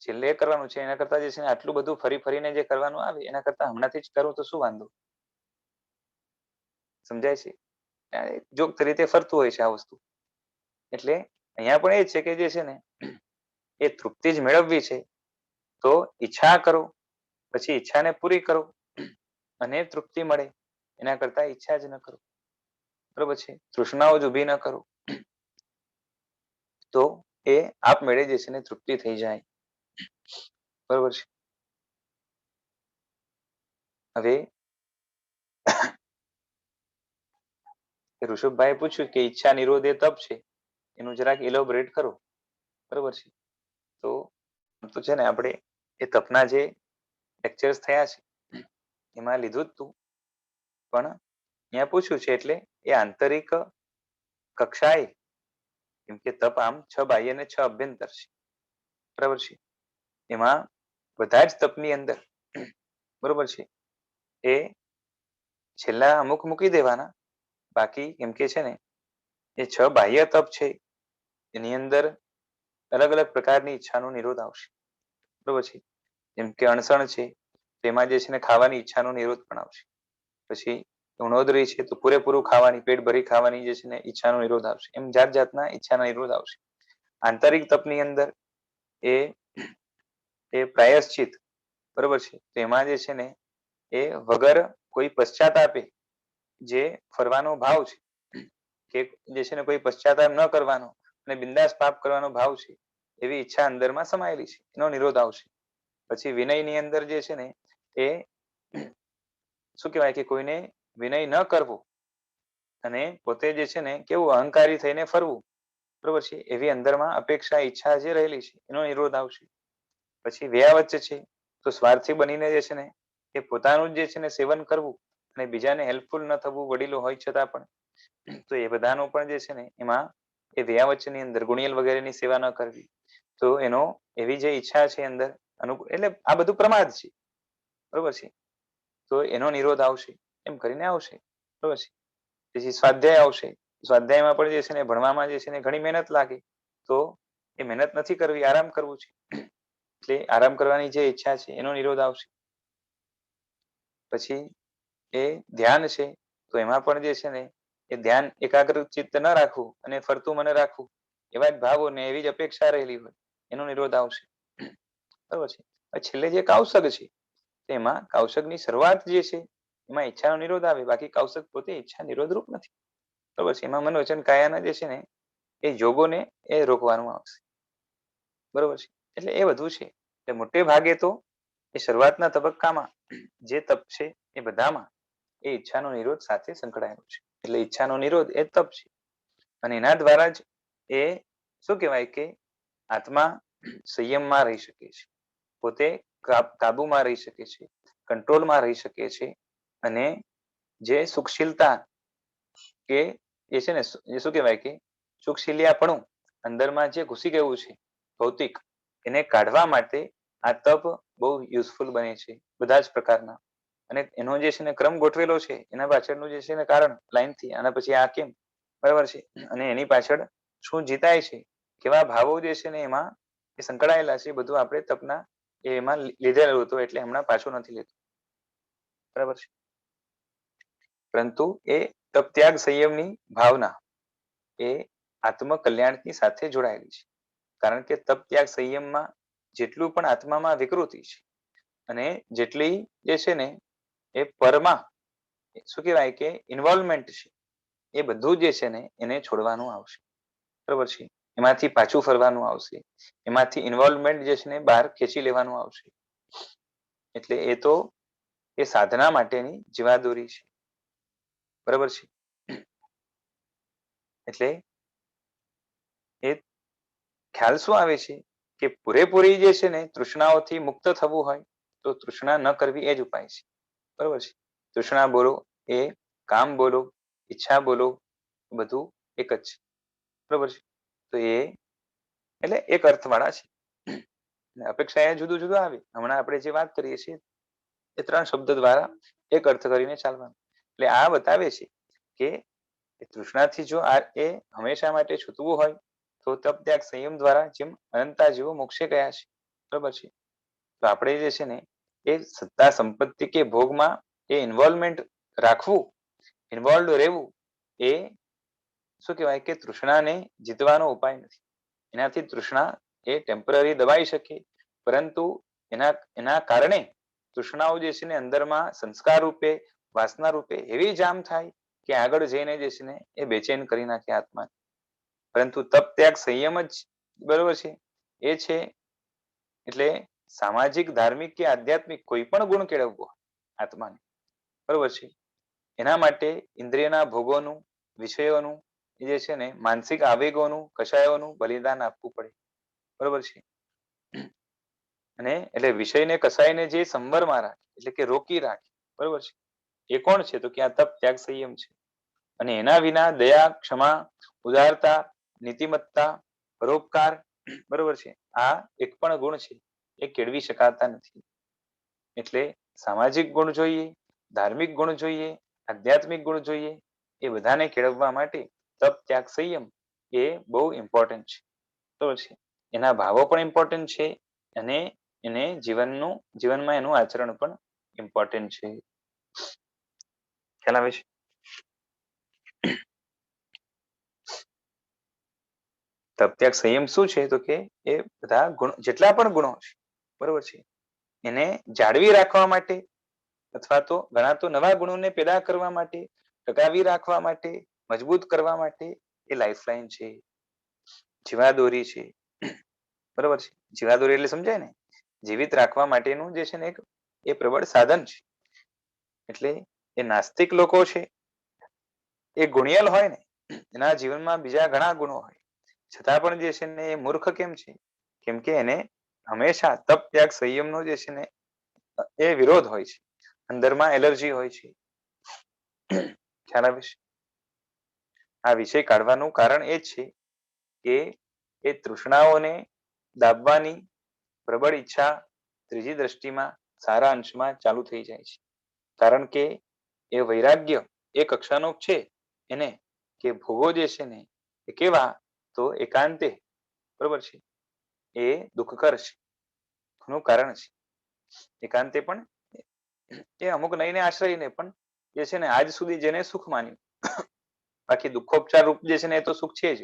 છેલ્લે એ કરવાનું છે, એના કરતા જે છે ને આટલું બધું ફરી ફરીને જે કરવાનું આવે એના કરતા હમણાંથી જ કરું તો શું વાંધો? સમજાય છે? જોક તરીકે ફરતું હોય છે આ વસ્તુ. એટલે અહીંયા પણ એ છે કે જે છે ને એ તૃપ્તિ જ મેળવવી છે તો ઈચ્છા કરો, પછી ઈચ્છાને પૂરી કરો અને તૃપ્તિ મળે, એના કરતા ઈચ્છા જ ન કરો, બરોબર છે, તૃષ્ણાઓ જ ઊભી ન કરો, તો એ આપમેળે જે છે ને તૃપ્તિ થઈ જાય, બરોબર છે. હવે ઋષભભાઈ પૂછ્યું કે ઈચ્છા નિરોધ એ તપ છે, એનું જરાક ઇલોબરેટ કરો, બરોબર છે. તો છે ને આપણે એ તપના જે લેક્ચર્સ થયા છે એમાં લીધું જ તું, પણ અહીંયા પૂછ્યું છે એટલે એ આંતરિક કક્ષાએ, કેમ કે તપ આમ 6 બાહ્ય અને 6 અભ્યંતર છે, બરાબર છે, એમાં બધા જ તપની અંદર, બરોબર છે, એ છેલ્લા અમુક મૂકી દેવાના, બાકી એમ કે છે ને એ 6 બાહ્ય તપ છે એની અંદર અલગ અલગ પ્રકારની ઈચ્છાનો નિરોધ આવશે, બરોબર છે, જેમ કે અણસણ છે તેમાં જે છે ને ખાવાની ઈચ્છાનો નિરોધ પણ આવશે, પછી ઉણોદરી છે તો પૂરેપૂરું ખાવાની, પેટ ભરી ખાવાની જે છે ને ઈચ્છાનો નિરોધ આવશે, એમ જાત જાતના ઈચ્છાના નિરોધ આવશે. આંતરિક તપની અંદર એ પ્રાયશ્ચિત, બરોબર છે, તો એમાં જે છે ને એ વગર કોઈ પશ્ચાતાપે જે ફરવાનો ભાવ છે, કે જે છે ને કોઈ પશ્ચાતાપ ન કરવાનો અને બિંદાસ પાપ કરવાનો ભાવ છે, એવી ઈચ્છા અંદરમાં સમાયેલી છે, એનો નિરોધ આવશે. પછી વિનયની અંદર જે છે ને એ શું કહેવાય કે કોઈને વિનય ન કરવો અને પોતે જે છે ને કેવું અહંકારી થઈને ફરવું, બરોબર છે, એવી અંદરમાં અપેક્ષા ઈચ્છા જે રહેલી છે એનો નિરોધ આવશે. પછી વ્યાવચ્ચ છે તો સ્વાર્થી બનીને જે છે ને એ પોતાનું જે છે ને સેવન કરવું અને બીજાને હેલ્પફુલ ન થવું, વડીલો હોય છતાં પણ, તો એ બધાનો પણ જે છે ને એમાં એ વ્યાવચની અંદર ગુણિયલ વગેરેની સેવા ન કરવી, તો એનો એવી જે ઈચ્છા છે અંદર અનુકૂળ, એટલે આ બધું પ્રમાદ છે, બરોબર છે. તો એનો નિરોધ આવશે, એમ કરીને આવશે, બરોબર છે. પછી સ્વાધ્યાય આવશે, સ્વાધ્યાયમાં પણ જે છે ને ભણવામાં જે છે ને ઘણી મહેનત લાગે, તો એ મહેનત નથી કરવી, આરામ કરવું છે, એટલે આરામ કરવાની જે ઈચ્છા છે એનો નિરોધ આવશે. પછી એ ધ્યાન છે, તો એમાં પણ જે છે ને એ ધ્યાન એકાગ્ર ચિત્ત ન રાખવું અને ફરતું મને રાખવું, એવા જ ભાવો ને એવી જ અપેક્ષા રહેલી હોય, એનો નિરોધ આવશે, બરોબર છે. છેલ્લે જે કૌશક છે, તેમાં કૌશકની શરૂઆત જે છે એમાં ઈચ્છાનો નિરોધ આવે, બાકી કૌશક પોતે ઈચ્છા નિરોધ રૂપ નથી, બરોબર છે. એમાં મન વચન કાયાના જે છે ને એ યોગોને એ રોકવાનું આવશે, બરોબર છે. એટલે એ બધું છે, એટલે મોટે ભાગે તો એ શરૂઆતના તબક્કામાં જે તપ છે એ બધામાં એ ઈચ્છાનો નિરોધ સાથે સંકળાયેલો છે, એટલે ઈચ્છાનો નિરોધ એ તપ છે, અને એના દ્વારા જ એ શું કહેવાય કે આત્મા સંયમમાં રહી શકે છે, પોતે કાબુમાં રહી શકે છે, કંટ્રોલમાં રહી શકે છે, અને જે સુખશીલતા કે એ છે ને એ શું કહેવાય કે સુખશીલિયાપણું અંદરમાં જે ઘૂસી ગયું છે ભૌતિક, એને કાઢવા માટે આ તપ બહુ યુઝફુલ બને છે બધા જ પ્રકારના. અને એનો જે છે ને ક્રમ ગોઠવેલો છે, એના પાછળનું જે છે ને કારણ લાઈનથી આના પછી આ કેમ, બરાબર છે. અને એની પાછળ શું જીતાય છે, કેવા ભાવો જે છે ને એમાં એ સંકળાયેલા છે, બધું આપણે તપના એમાં લીધેલું હતું, એટલે હમણાં પાછું નથી લેતું, બરાબર છે. પરંતુ એ તપ ત્યાગ સંયમની ભાવના એ આત્મકલ્યાણની સાથે જોડાયેલી છે, કારણ કે તપ ત્યાગ સંયમમાં જેટલું પણ આત્મામાં વિકૃતિ છે અને જેટલી જે છે ને એ પરમાં શું કહેવાય કે ઇન્વોલ્વમેન્ટ છે, એ બધું જે છે ને એને છોડવાનું આવશે, બરોબર છે. એમાંથી પાછું ફરવાનું આવશે, એમાંથી ઇન્વોલ્વમેન્ટ જે છે ને બહાર ખેંચી લેવાનું આવશે, એટલે એ તો એ સાધના માટેની જીવાદોરી છે, બરોબર છે. એટલે એ ખ્યાલ શું આવે છે કે પૂરેપૂરી જે છે ને તૃષ્ણાઓથી મુક્ત થવું હોય તો તૃષ્ણા ન કરવી એ જ ઉપાય છે, બરોબર છે. તૃષ્ણા બોલો, એ કામ બોલો, ઈચ્છા બોલો, બધું એક જ છે, બરોબર છે. તો એ એટલે એક અર્થવાળા છે, અપેક્ષા એ જુદું જુદું આવે. હમણાં આપણે જે વાત કરીએ છીએ એ 3 શબ્દ દ્વારા એક અર્થ કરીને ચાલવાનું, એટલે આ બતાવે છે કે તૃષ્ણાથી જો આ એ હંમેશા માટે છૂટવું હોય તો તપ ત્યાગ સંયમ દ્વારા જેમ અનંતા જીવો મોક્ષે ગયા છે, બરોબર છે. તો આપણે જે છે ને એ સત્તા સંપત્તિ કે ભોગમાં એ ઇન્વોલ્વમેન્ટ રાખવું, ઇન્વોલ્વ રહેવું, એ શું કહેવાય કે તૃષ્ણાને જીતવાનો ઉપાય નથી. એનાથી તૃષ્ણા એ ટેમ્પરરી દબાઈ શકે, પરંતુ એના કારણે તૃષ્ણાઓ જે છે ને અંદરમાં સંસ્કાર રૂપે, વાસના રૂપે એવી જામ થાય કે આગળ જઈને જે છે ને એ બેચેન કરી નાખે આત્માને. પરંતુ તપ ત્યાગ સંયમ જ બરોબર છે એ છે, એટલે સામાજિક, ધાર્મિક કે આધ્યાત્મિક કોઈ પણ ગુણ કેળવવો આત્માને, બરોબર છે. એના માટે ઇન્દ્રિયના ભોગોનું, વિષયોનું, જે છે ને માનસિક આવેગોનું, કષાયોનું બલિદાન આપવું પડે, બરોબર છે. અને એટલે વિષયને કસાયને જે સંવરમાં રાખે, એટલે કે રોકી રાખે, બરોબર છે. એ કોણ છે? તો કે આ તપ ત્યાગ સંયમ છે. અને એના વિના દયા, ક્ષમા, ઉદારતા, નીતિમત્તા, પરોપકાર, બરોબર છે, આ એક પણ ગુણ છે એ કેળવી શકાતા નથી. એટલે સામાજિક ગુણ જોઈએ, ધાર્મિક ગુણ જોઈએ, આધ્યાત્મિક ગુણ જોઈએ, એ બધાને કેળવવા માટે તપ ત્યાગ સંયમ એ બહુ ઇમ્પોર્ટન્ટ છે, બરોબર છે. એના ભાવો પણ ઇમ્પોર્ટન્ટ છે અને એને જીવનમાં એનું આચરણ પણ ઇમ્પોર્ટન્ટ છે. ખ્યાલ આવે છે? તપ ત્યાગ સંયમ શું છે? તો કે એ બધા ગુણ, જેટલા પણ ગુણો છે, બરોબર છે, એને જાળવી રાખવા માટે અથવા તો ઘણા તો નવા ગુણોને પેદા કરવા માટે, ટકાવી રાખવા માટે, મજબૂત કરવા માટે એ લાઈફલાઈન છે, જીવાદોરી છે, બરોબર છે. જીવાદોરી એટલે સમજાય ને, જીવિત રાખવા માટેનું જે છે ને એક એ પ્રબળ સાધન છે. એટલે એ નાસ્તિક લોકો છે એ ગુણિયલ હોય ને, એના જીવનમાં બીજા ઘણા ગુણો હોય, છતાં પણ જે છે ને એ મૂર્ખ કેમ છે? કેમ કે એને હંમેશા તપ ત્યાગ સંયમનો જે છે ને એ વિરોધ હોય છે, અંદરમાં એલર્જી હોય છે. ખ્યાલ આવે છે? આ વિષય કાઢવાનું કારણ એ જ છે કે એ તૃષ્ણાઓને દાબવાની પ્રબળ ઈચ્છા ત્રીજી દ્રષ્ટિમાં સારા અંશમાં ચાલુ થઈ જાય છે. કારણ કે એ વૈરાગ્ય એ કક્ષાનો છે એને કે ભોગો જે છે ને એ કેવા તો એકાંતે, બરોબર છે, એ દુઃખકર છે, નું કારણ છે. એકાંતે પણ એ અમુક નઈને આશ્રયને પણ જે છે ને આજ સુધી જેને સુખ માન્યું, બાકી દુઃખોપચાર રૂપ જે છે ને એ તો સુખ છે જ,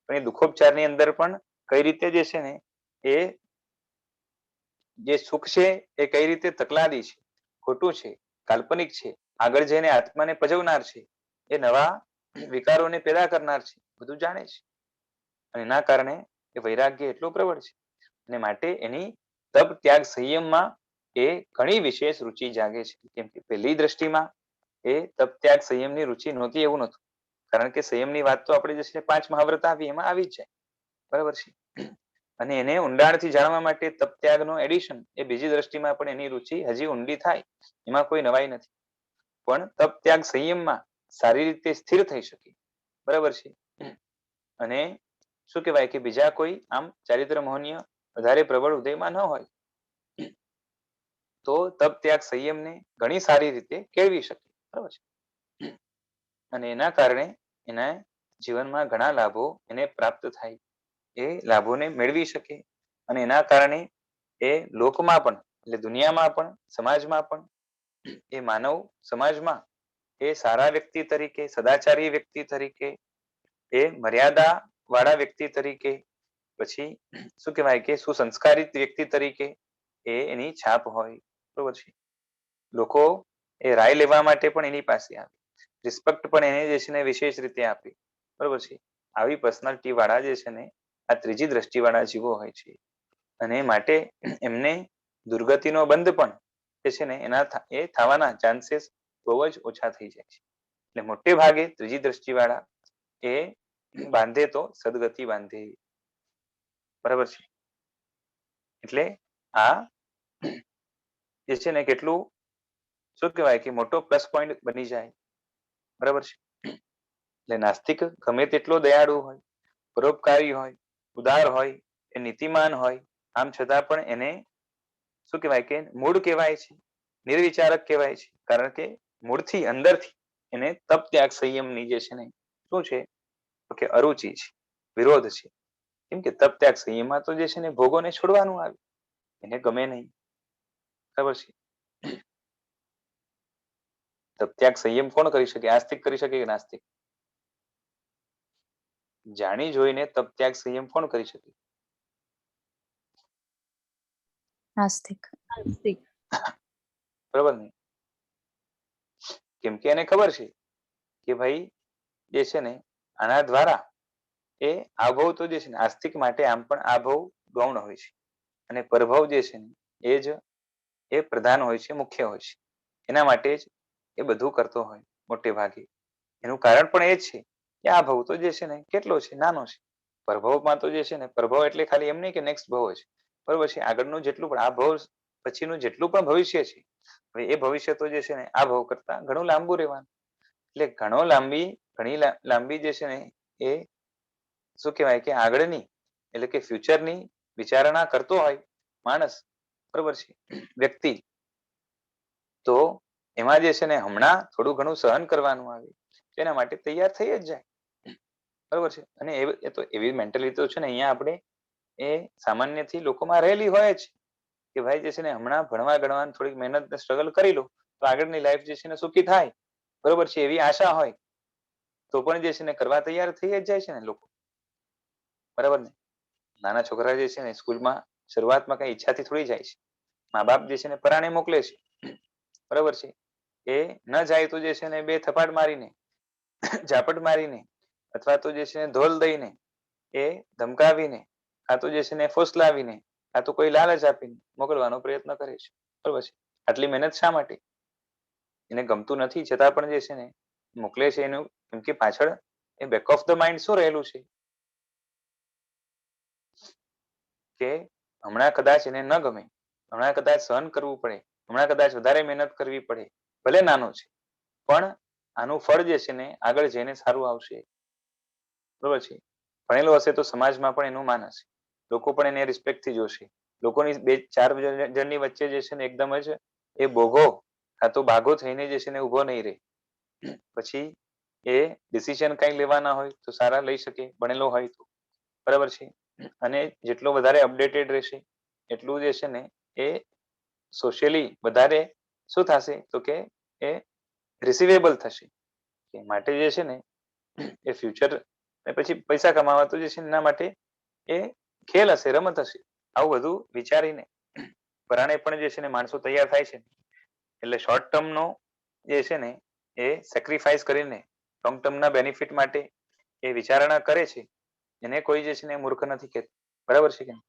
પણ એ દુઃખોપચારની અંદર પણ કઈ રીતે જે છે ને એ જે સુખ છે એ કઈ રીતે તકલાદી છે, ખોટું છે, કાલ્પનિક છે, આગળ જઈને આત્માને પજવનાર છે, એ નવા વિકારોને પેદા કરનાર છે, બધું જાણે છે. અને એના કારણે એ વૈરાગ્ય એટલું પ્રબળ છે અને માટે એની તપ ત્યાગ સંયમમાં એ ઘણી વિશેષ રુચિ જાગે છે. કેમ કે પહેલી દ્રષ્ટિમાં એ તપ ત્યાગ સંયમની રુચિ નહોતી એવું નહોતું, કારણ કે સંયમની વાત તો આપણે જે છે 5 મહાવ્રત આવી એમાં આવી જ જાય, બરાબર છે. અને એને ઊંડાણથી જાણવા માટે તપ ત્યાગનો એડિશન એ બીજી દ્રષ્ટિમાં પણ એની રુચિ હજી ઊંડી થાય, એમાં કોઈ નવાઈ નથી. પણ તપ ત્યાગ સંયમમાં સારી રીતે સ્થિર થઈ શકે, બરાબર છે. અને શું કહેવાય કે બીજા કોઈ આમ ચારિત્ર મોહનીય વધારે પ્રબળ ઉદયમાં ન હોય તો તપ ત્યાગ સંયમને ઘણી સારી રીતે કેળવી શકે, બરાબર છે. અને એના કારણે એના જીવનમાં ઘણા લાભો એને પ્રાપ્ત થાય, એ લાભોને મેળવી શકે. અને એના કારણે એ લોકમાં પણ એટલે દુનિયામાં પણ સમાજમાં પણ એ માનવ સમાજમાં એ સારા વ્યક્તિ તરીકે, સદાચારી વ્યક્તિ તરીકે, એ મર્યાદા વાળા વ્યક્તિ તરીકે, પછી શું કહેવાય કે સુસંસ્કારિત વ્યક્તિ તરીકે એ એની છાપ હોય, બરોબર છે. લોકો એ રાય લેવા માટે પણ એની પાસે આવે, રિસ્પેક્ટ પણ એને જે છે ને વિશેષ રીતે આપે, બરોબર છે. આવી પર્સનાલિટી વાળા જે છે ને આ ત્રીજી દ્રષ્ટિ વાળા જીવો હોય છે. અને માટે એમને દુર્ગતિનો બંધ પણ જે છે ને એના એ થવાના ચાન્સીસ બહુ જ ઓછા થઈ જાય છે. એટલે મોટે ભાગે ત્રીજી દ્રષ્ટિ વાળા એ બાંધે તો સદગતિ બાંધે, બરાબર છે. એટલે આ જે છે ને કેટલું શું કહેવાય કે મોટો પ્લસ પોઈન્ટ બની જાય, બરાબર છે. એટલે નાસ્તિક ગમે તેટલો દયાળુ હોય, પરોપકારી હોય, ઉદાર હોય, એ નીતિમાન હોય, આમ છતાં પણ એને શું કહેવાય કે મૂળ કહેવાય છે, નિર્વિચારક કહેવાય છે. કારણ કે મૂળથી અંદરથી એને તપ ત્યાગ સંયમની જે છે ને શું છે તો કે અરુચિ છે, વિરોધ છે. કેમ કે તપ ત્યાગ સંયમમાં તો જે છે ને ભોગોને છોડવાનું આવે, એને ગમે નહીં, બરાબર છે. તપ ત્યાગ સંયમ કોણ કરી શકે? આસ્તિક કરી શકે કે નાસ્તિક? જાણી જોઈને તપ ત્યાગ સંયમ કોણ કરી શકે? નાસ્તિક. બરાબર ને? કેમ કે એને ખબર છે કે ભાઈ જે છે ને આના દ્વારા એ આભવ તો જે છે ને આસ્તિક માટે આમ પણ આભવ ગૌણ હોય છે અને પરભવ જે છે ને એ જ એ પ્રધાન હોય છે, મુખ્ય હોય છે. એના માટે જ એ બધું કરતો હોય મોટે ભાગે. એનું કારણ પણ એ જ છે કે આ ભવ તો જે છે ને કેટલો છે? નાનો છે. પ્રભવમાં તો જે છે ને પ્રભવ એટલે ખાલી એમ નહીં કે નેક્સ્ટ ભવ છે, બરોબર છે. આગળનું જેટલું પણ આ ભવ પછીનું જેટલું પણ ભવિષ્ય છે, હવે એ ભવિષ્ય તો જે છે ને આ ભવ કરતા ઘણું લાંબુ રહેવાનું. એટલે ઘણી લાંબી જે છે ને એ શું કહેવાય કે આગળની એટલે કે ફ્યુચરની વિચારણા કરતો હોય માણસ, બરોબર છે, વ્યક્તિ, તો એમાં જે છે ને હમણાં થોડું ઘણું સહન કરવાનું આવે એના માટે તૈયાર થઈ જ જાય, બરોબર છે. અને એ તો એવી મેન્ટાલિટી તો છે ને અહીંયા આપણે એ સામાન્યથી લોકોમાં રહેલી હોય જ કે ભાઈ જે છે ને હમણાં ભણવા ગણવાની થોડીક મહેનત સ્ટ્રગલ કરી લો તો આગળની લાઈફ જે છે ને સુખી થાય, બરોબર છે, એવી આશા હોય તો પણ જે છે ને કરવા તૈયાર થઈ જ જાય છે ને લોકો, બરાબર ને? નાના છોકરા જે છે ને સ્કૂલમાં શરૂઆતમાં કઈ ઈચ્છાથી થોડી જાય છે. મા બાપ જે છે ને પરાણે મોકલે છે, બરોબર છે. એ ન જાય તો જે છે ને બે થપાડ મારીને, ઝાપટ મારીને, અથવા તો જે છે ને ધોલ દઈને, એ ધમકાવીને, આ તો જે છે ને ફોસલાવીને, આ તો કોઈ લાલચ આપીને મોકલવાનો પ્રયત્ન કરે છે, બરોબર છે. આટલી મહેનત શા માટે? એને ગમતું નથી છતાં પણ જે છે ને મોકલે છે. એનું કેમ કે પાછળ એ બેક ઓફ ધ માઇન્ડ શું રહેલું છે કે હમણાં કદાચ એને ન ગમે, હમણાં કદાચ સહન કરવું પડે, હમણાં કદાચ વધારે મહેનત કરવી પડે, ભલે નાનો છે પણ આનું ફળ જે છે ને આગળ જઈને સારું આવશે, બરોબર છે. ભણેલો હશે તો સમાજમાં પણ એનું માન હશે, લોકો પણ એને રિસ્પેક્ટ થી જોશે. લોકોની બે ચાર જણની વચ્ચે જે છે ને એકદમ જ એ બોગો કાં તો બાગો થઈને જે છે ને ઉભો નહીં રહે. પછી એ ડિસિઝન કઈ લેવાના હોય તો સારા લઈ શકે ભણેલો હોય તો, બરાબર છે. અને જેટલો વધારે અપડેટેડ રહેશે એટલું જે છે ને એ સોશિયલી વધારે શું થશે તો કે એ રિસીવેબલ થશે. માટે જે છે ને એ ફ્યુચર ને પછી પૈસા કમાવા તો જે છે એના માટે એ ખેલ હશે, રમત હશે. આવું બધું વિચારીને પરાણે પણ જે છે ને માણસો તૈયાર થાય છે. એટલે શોર્ટ ટર્મ નો જે છે ને એ સેક્રિફાઈસ કરીને લોંગ ટર્મ ના બેનિફિટ માટે એ વિચારણા કરે છે, એને કોઈ જે છે ને મૂર્ખ નથી કહેતું, બરાબર છે કે નહીં?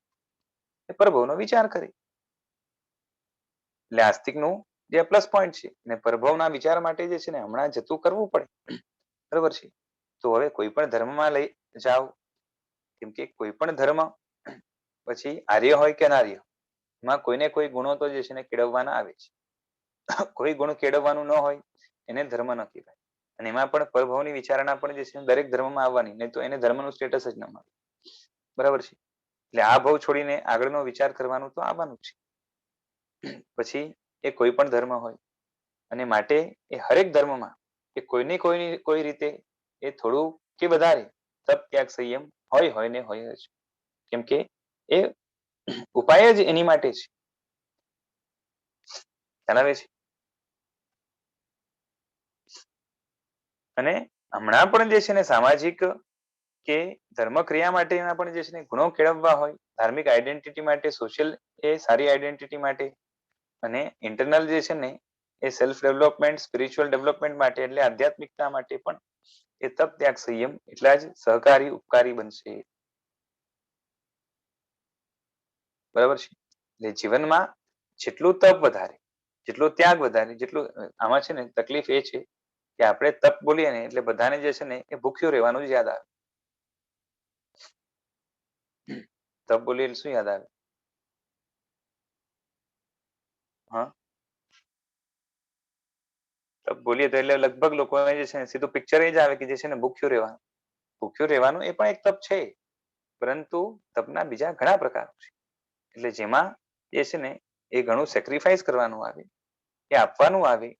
એ પ્રભુનો વિચાર કરે. એટલે આસ્તિકનું જે પ્લસ પોઈન્ટ છે ને પ્રભવના વિચાર માટે જે છે ને હમણાં જતું કરવું પડે, બરાબર છે. તો હવે કોઈ પણ ધર્મમાં લઈ જાઓ, કેમ કે કોઈ પણ ધર્મ પછી આર્ય હોય કે અનાર્ય એમાં કોઈને કોઈ ગુણો તો જે છે ને કેળવવાના આવે છે. કોઈ ગુણ કેળવવાનું ન હોય એને ધર્મ ન કહેવાય. અને એમાં પણ પ્રભવની વિચારણા પણ જે છે દરેક ધર્મમાં આવવાની, નહીં તો એને ધર્મનું સ્ટેટસ જ ન મળે, બરાબર છે. એટલે આ ભાવ છોડીને આગળનો વિચાર કરવાનું તો આવવાનું છે. પછી એ કોઈ પણ ધર્મ હોય અને માટે એ હરેક ધર્મમાં એ કોઈને કોઈ રીતે એ થોડું કે વધારે તપ ત્યાગ સંયમ હોય ને હોય જ, કેમ કે એ ઉપાય જ એની માટે છે. જણાવે છે. અને હમણાં પણ જે છે ને સામાજિક કે ધર્મ ક્રિયા માટેના પણ જે છે ને ગુણો કેળવવા હોય, ધાર્મિક આઈડેન્ટિટી માટે, સોશિયલ એ સારી આઈડેન્ટિટી માટે અને ઇન્ટરનલ જે છે ને એ સેલ્ફ ડેવલપમેન્ટ, સ્પિરિચ્યુઅલ ડેવલપમેન્ટ માટે એટલે આધ્યાત્મિકતા માટે પણ એ તપ ત્યાગ સંયમ એટલા જ સહકારી ઉપકારી બનશે, બરાબર છે. એટલે જીવનમાં જેટલું તપ વધારે, જેટલો ત્યાગ વધારે, જેટલું આમાં છે ને તકલીફ એ છે કે આપણે તપ બોલીએ ને એટલે બધાને જે છે ને એ ભૂખ્યું રહેવાનું જ યાદ આવે. તપ બોલીએ એટલે શું યાદ આવે? હા, તપ બોલીએ તો એટલે લગભગ લોકોને જે છે ને સીધું પિક્ચર એ જ આવે કે જે છે ને ભૂખ્યું રહેવાનું. ભૂખ્યું રહેવાનું એ પણ એક તપ છે, પરંતુ તપના બીજા ઘણા પ્રકારો છે. એટલે જેમાં એ છે ને એ ઘણું સેક્રિફાઈસ કરવાનું આવે, એ આપવાનું આવે,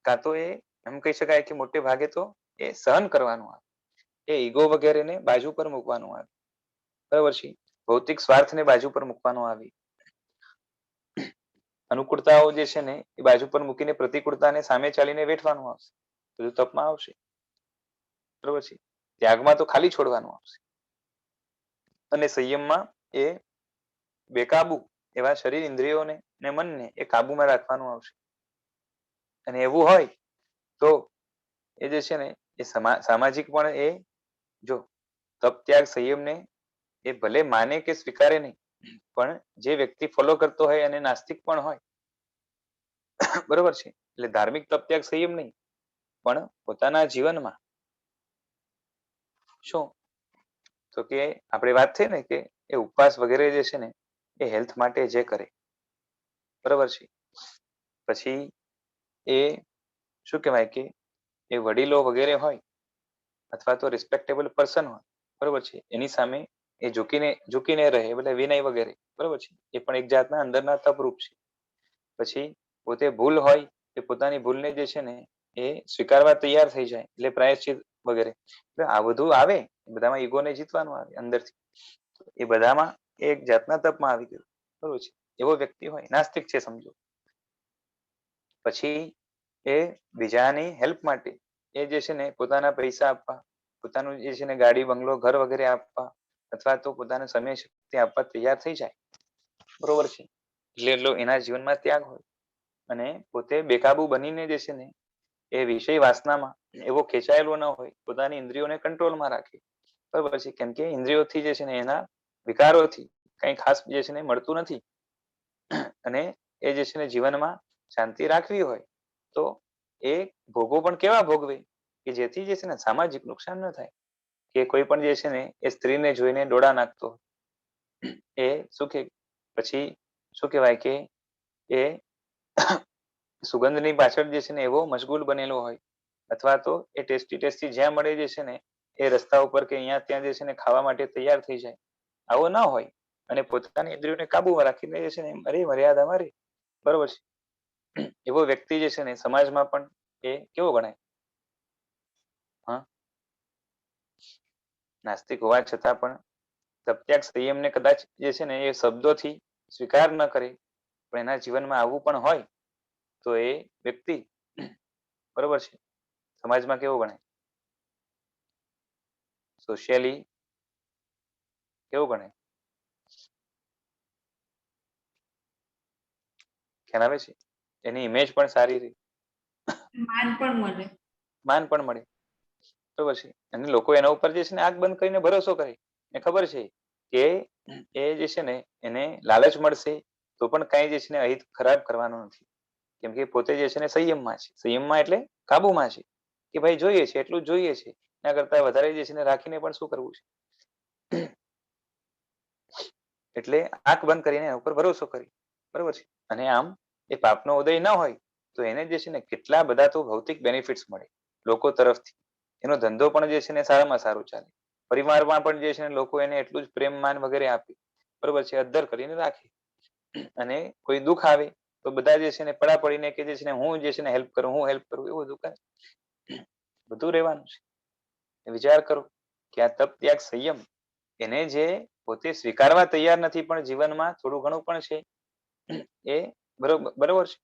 કાં તો એ એમ કહી શકાય કે મોટે ભાગે તો એ સહન કરવાનું આવે, એ ઈગો વગેરેને બાજુ પર મૂકવાનું આવે, બરાબર છે. ભૌતિક સ્વાર્થને બાજુ પર મૂકવાનો આવે, અનુકૂળતાઓ જે છે ને એ બાજુ પર મૂકીને પ્રતિકૂળતાને સામે ચાલીને વેઠવાનું આવશે, બધું તપમાં આવશે, બરાબર છે. ત્યાગમાં તો ખાલી છોડવાનું આવશે અને સંયમમાં એ બેકાબુ એવા શરીર ઇન્દ્રિયોને ને મનને એ કાબુમાં રાખવાનું આવશે. અને એવું હોય તો એ જે છે ને એ સામાજિક પણ એ જો તપ ત્યાગ સંયમને એ ભલે માને કે સ્વીકારે નહીં, પણ જે વ્યક્તિ ફોલો કરતો હોય અને નાસ્તિક પણ હોય, બરોબર છે. એટલે ધાર્મિક તપ ત્યાગ સંયમ નહીં, પણ પોતાના જીવનમાં શું તો કે આપણે વાત થઈ ને કે એ ઉપવાસ વગેરે જે છે ને એ હેલ્થ માટે જે કરે, બરાબર છે. પછી એ શું કહેવાય કે એ વડીલો વગેરે હોય અથવા તો રિસ્પેક્ટેબલ પર્સન હોય, બરોબર છે, એની સામે એ ઝૂકીને રહે એટલે વિનય વગેરે, બરોબર છે. એ પણ એક જાતના અંદરના તપરૂપ છે. પછી પોતે ભૂલ હોય એ પોતાની ભૂલને જે છે ને એ સ્વીકારવા તૈયાર થઈ જાય એટલે પ્રાયશ્ચિત વગેરે. આ બધું આવે, બધામાં ઈગોને જીતવાનું આવે અંદરથી, એ બધામાં એક જાતના તપમાં આવી ગયું, બરોબર છે. એવો વ્યક્તિ હોય, નાસ્તિક છે સમજો, પછી એ બીજાની હેલ્પ માટે એ જે છે ને પોતાના પૈસા આપવા, પોતાનું જે છે ને ગાડી બંગલો ઘર વગેરે આપવા અથવા તો પોતાનો સમય શક્તિ આપવા તૈયાર થઈ જાય, બરોબર છે. એટલે એના જીવનમાં ત્યાગ હોય અને પોતે બેકાબુ બનીને જે છે ને એ વિષય વાસનામાં એવો ખેંચાયેલો ન હોય, પોતાની ઇન્દ્રિયોને કંટ્રોલમાં રાખે, બરોબર છે. કેમ કે ઇન્દ્રિયોથી જે છે ને એના વિકારોથી કઈ ખાસ જે છે ને મળતું નથી અને એ જે છે ને જીવનમાં શાંતિ રાખવી હોય તો એ ભોગો પણ કેવા ભોગવે કે જેથી જે છે ને સામાજિક નુકસાન ન થાય. કે કોઈ પણ જે છે ને એ સ્ત્રીને જોઈને ડોળા નાખતો એ શું કે પછી શું કહેવાય કે એ સુગંધની પાછળ જે છે ને એવો મશગુલ બનેલો હોય અથવા તો એ ટેસ્ટી જ્યાં મળે જે છે ને એ રસ્તા ઉપર કે અહીંયા ત્યાં જે છે ને ખાવા માટે તૈયાર થઈ જાય, આવો ના હોય અને પોતાની ઇન્દ્રિયોને કાબુમાં રાખીને જે છે ને અરે મર્યાદામાં રહે, બરોબર છે, એવો વ્યક્તિ જે છે ને સમાજમાં પણ એ કેવો ગણાય? હા, નાસ્તિક હોવા છતાં પણ તપ સંયમને કદાચ જે છે ને એ શબ્દોથી સ્વીકાર ન કરે, પણ એના જીવનમાં આવું પણ હોય તો એ વ્યક્તિ બરોબર છે સમાજમાં કેવો ગણાય? સોશિયલી કેવું ગણાય? ખ્યાલ આવે છે? એની ઇમેજ પણ સારી રહી, માન પણ મળે. માન પણ મળે, બરોબર છે. અને લોકો એના ઉપર જે છે ને આંખ બંધ કરીને ભરોસો કરે, ને ખબર છે કે એ જે છે ને એને લાલચ મળશે તો પણ કઈ જે છે ને અહિત ખરાબ કરવાનું નથી, કેમ કે પોતે જે છે ને સંયમમાં છે. સંયમમાં એટલે કાબુમાં છે કે ભાઈ જોઈએ છે એટલું જ જોઈએ છે, એના કરતા વધારે જે છે ને રાખીને પણ શું કરવું છે. એટલે આંખ બંધ કરીને એના ઉપર ભરોસો કરી, બરોબર છે. અને આમ એ પાપનો ઉદય ન હોય તો એને જે છે ને કેટલા બધા તો ભૌતિક બેનિફિટ્સ મળે લોકો તરફથી. એનો ધંધો પણ જે છે ને સારામાં સારું ચાલે, પરિવારમાં પણ જે છે ને લોકો એને એટલું જ પ્રેમ માન વગેરે આપે, બરોબર છે, અદ્ધર કરીને રાખે. અને કોઈ દુઃખ આવે તો બધા જે છે ને પડા પડીને કે જે છે ને હું જે છે ને હેલ્પ કરું, હું હેલ્પ કરું, એવું બધું કરે. બધું રહેવાનું છે. વિચાર કરો કે આ તપ ત્યાગ સંયમ એને જે પોતે સ્વીકારવા તૈયાર નથી પણ જીવનમાં થોડું ઘણું પણ છે એ બરોબર છે,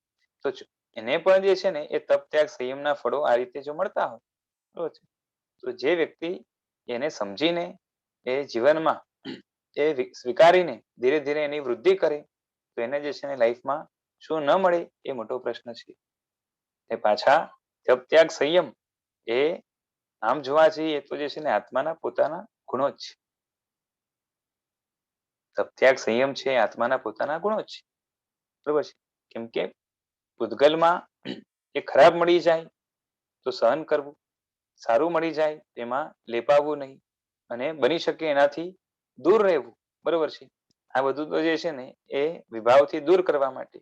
તો એને પણ જે છે ને એ તપ ત્યાગ સંયમના ફળો આ રીતે જો મળતા હોય, બરોબર છે, તો જે વ્યક્તિ એને સમજીને એ જીવનમાં એ સ્વીકારીને ધીરે ધીરે એની વૃદ્ધિ કરે તો એને જે છે ને લાઈફમાં શું ન મળે એ મોટો પ્રશ્ન છે. એ પાછા તપ ત્યાગ સંયમ એ આમ જોવા જઈએ તો જે છે ને આત્માના પોતાના ગુણો જ છે. તપ ત્યાગ સંયમ છે આત્માના પોતાના ગુણો જ છે, બરોબર છે. કેમ કે પૂતગલમાં એ ખરાબ મળી જાય તો સહન કરવું, સારું મળી જાય તેમાં લેપાવવું નહીં, અને બની શકે એનાથી દૂર રહેવું, બરોબર છે. આ બધું તો જે છે ને એ વિભાવથી દૂર કરવા માટે,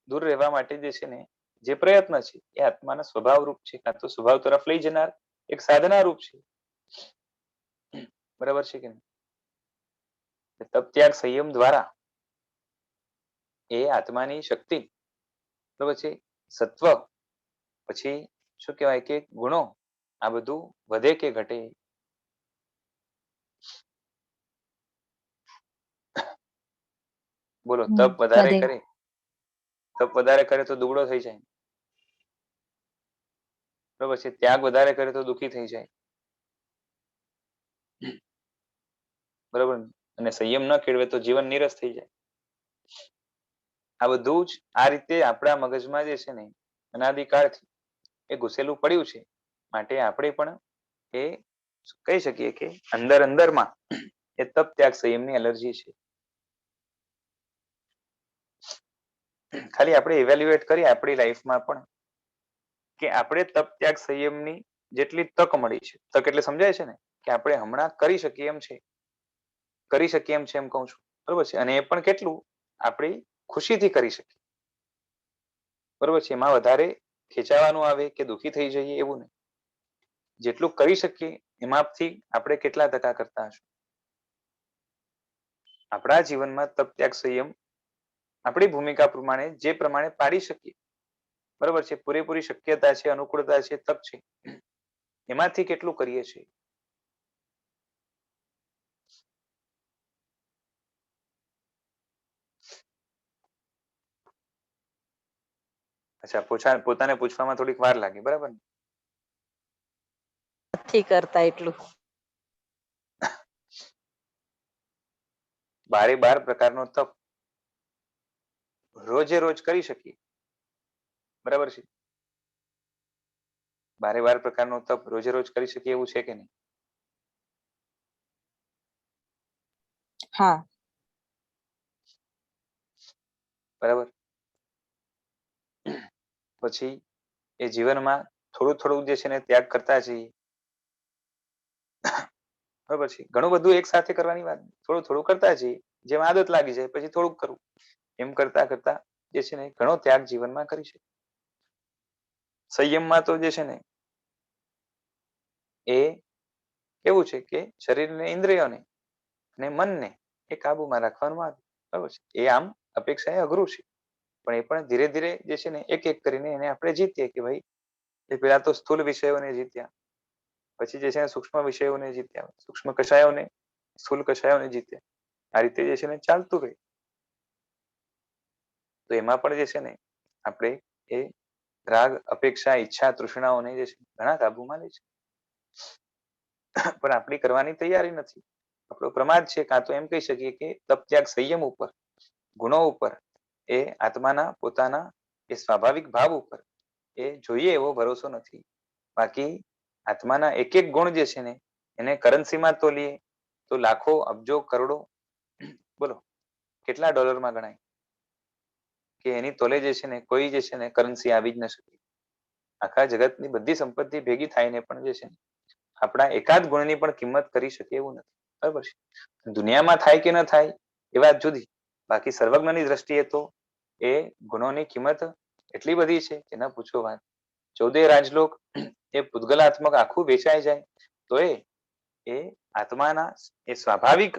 દૂર રહેવા માટે જે છે ને જે પ્રયત્ન છે એ આત્માના સ્વભાવ રૂપ છે, કાં તો સ્વભાવ તરફ લઈ જનાર એક સાધના રૂપ છે, બરાબર છે કે નહીં? તપ ત્યાગ સંયમ દ્વારા એ આત્માની શક્તિ, બરોબર છે, સત્વ, પછી શું કહેવાય કે ગુણો, આ બધું વધે કે ઘટે? બોલો. તપ વધારે વધે. કરે, તપ વધારે કરે તો દુબળો થઈ જાય, બરોબર છે. ત્યાગ વધારે કરે તો દુઃખી થઈ જાય, બરોબર ને? અને સંયમ ન કેળવે તો જીવન નીરસ થઈ જાય. આ બધું જ આ રીતે આપણા મગજમાં જે છે ને અનાદિકાળથી એ ઘુસેલું પડ્યું છે, માટે આપણે પણ એ કહી શકીએ કે અંદર અંદરમાં એ તપ ત્યાગ સંયમની એલર્જી છે. ખાલી આપણે ઇવેલ્યુએટ કરીએ આપણી લાઈફમાં પણ કે આપણે તપ ત્યાગ સંયમની જેટલી તક મળી છે, તક એટલે સમજાય છે ને કે આપણે હમણાં કરી શકીએ એમ છે, કરી શકીએ એમ છે એમ કહું છું, બરોબર છે. અને એ પણ કેટલું આપણી ખુશીથી કરી શકીએ, બરોબર છે. એમાં વધારે ખેંચાવાનું આવે કે દુઃખી થઈ જઈએ એવું નહીં. જેટલું કરી શકીએ એમાંથી આપણે કેટલા ટકા કરતા હશું? આપણા જીવનમાં તપ ત્યાગ સંયમ આપણી ભૂમિકા પ્રમાણે જે પ્રમાણે પાડી શકીએ, બરોબર છે, પૂરેપૂરી શક્યતા છે, અનુકૂળતા છે, તક છે, એમાંથી કેટલું કરીએ છીએ? અચ્છા, પોતાને પૂછવામાં થોડીક વાર લાગે, બરાબર ને? નથી કરતા એટલું. 12 પ્રકારનો તપ રોજે રોજ કરી શકીએ, બરાબર છે. 12 પ્રકારનો તપ રોજે રોજ કરી શકીએ એવું છે કે નહીં? હા. બરાબર. પછી એ જીવનમાં થોડું થોડું જે છે ને ત્યાગ કરતા જઈએ, બરાબર છે. ઘણું બધું એક સાથે કરવાની વાત, થોડું થોડું કરતા જઈએ, જેમ આદત લાગી જાય પછી થોડુંક કરવું, એમ કરતા કરતા જે છે ને ઘણો ત્યાગ જીવનમાં કરી શકે. સંયમમાં તો જે છે ને એ કેવું છે કે શરીરને, ઇન્દ્રિયોને અને મનને એ કાબુમાં રાખવાનું આવે. બરાબર છે. એ આમ અપેક્ષા એ અઘરું છે, પણ એ પણ ધીરે ધીરે જે છે ને એક એક કરીને એને આપણે જીતીએ કે ભાઈ એ પેલા તો સ્થૂલ વિષયોને જીત્યા, પછી જે છે ને સૂક્ષ્મ વિષયોને જીત્યા, સૂક્ષ્મ કષાયોને, સ્થૂલ કષાયોને જીત્યા. આ રીતે જે છે ને ચાલતું રહે. તો એમાં પણ જે છે ને આપણે એ રાગ, અપેક્ષા, ઈચ્છા, તૃષ્ણાઓને જે છે ઘણા કાબુમાં લે છે. પણ આપણી કરવાની તૈયારી નથી. આપણો પ્રમાદ છે, કાં તો એમ કહી શકીએ કે તપ, ત્યાગ, સંયમ ઉપર, ગુણો ઉપર, એ આત્માના પોતાના એ સ્વાભાવિક ભાવ ઉપર એ જોઈએ એવો ભરોસો નથી. બાકી આત્માના એક એક ગુણ જે છે ને એને કરન્સીમાં તોલીએ તો લાખો, અબજો, કરોડો, બોલો કેટલા ડોલરમાં ગણાય કે એની તોલે જે છે ને કોઈ જે છે ને કરન્સી આવી જ ન શકે. આખા જગતની બધી સંપત્તિ ભેગી થાયને પણ જે છે ને આપણા એકાદ ગુણની પણ કિંમત કરી શકે એવું નથી. બરાબર છે. દુનિયામાં થાય કે ન થાય એ વાત જુદી, બાકી સર્વજ્ઞની દ્રષ્ટિએ તો એ ગુણોની કિંમત એટલી બધી છે કે ન પૂછો વાત. 14 રાજલોક એ પૂતગલાત્મક આખું વેચાઈ જાય તો એ આત્માના એ સ્વાભાવિક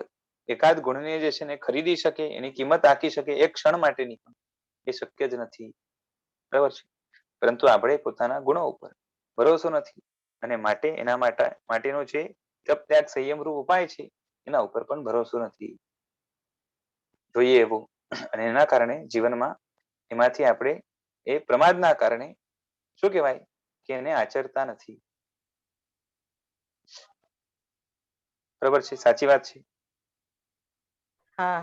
એકાદ ગુણને જે છે ને ખરીદી શકે, એની કિંમત આંકી શકે એક ક્ષણ માટેની પણ એ શક્ય જ નથી. બરાબર છે. પરંતુ આપણે પોતાના ગુણો ઉપર ભરોસો નથી અને માટે એના માટેનો જે તપ, ત્યાગ, સંયમ રૂપ ઉપાય છે એના ઉપર પણ ભરોસો નથી. જોઈએ એવું. અને એના કારણે જીવનમાં એમાંથી આપણે એ પ્રમાદના કારણે શું કહેવાય કે એને આચરતા નથી. બરાબર છે, સાચી વાત છે. હા.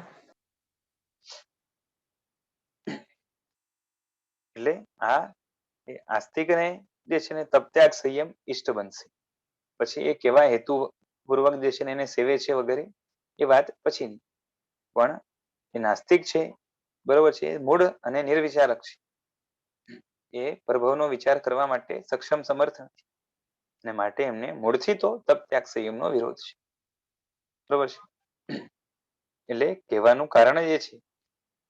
એટલે આ એ આસ્તિકને જે છે ને તપ, ત્યાગ, સંયમ ઈષ્ટ બનશે. પછી એ કેવા હેતુ પૂર્વક જે છે ને એને સેવે છે વગેરે એ વાત પછીની. પણ એ નાસ્તિક છે, બરોબર છે, મૂળ અને નિર્વિચારક છે. એ પ્રભવનો વિચાર કરવા માટે સક્ષમ, સમર્થ નથી અને માટે એમને મૂળથી તો તપ, ત્યાગ, સંયમનો વિરોધ છે. બરોબર છે. એટલે કહેવાનું કારણ એ છે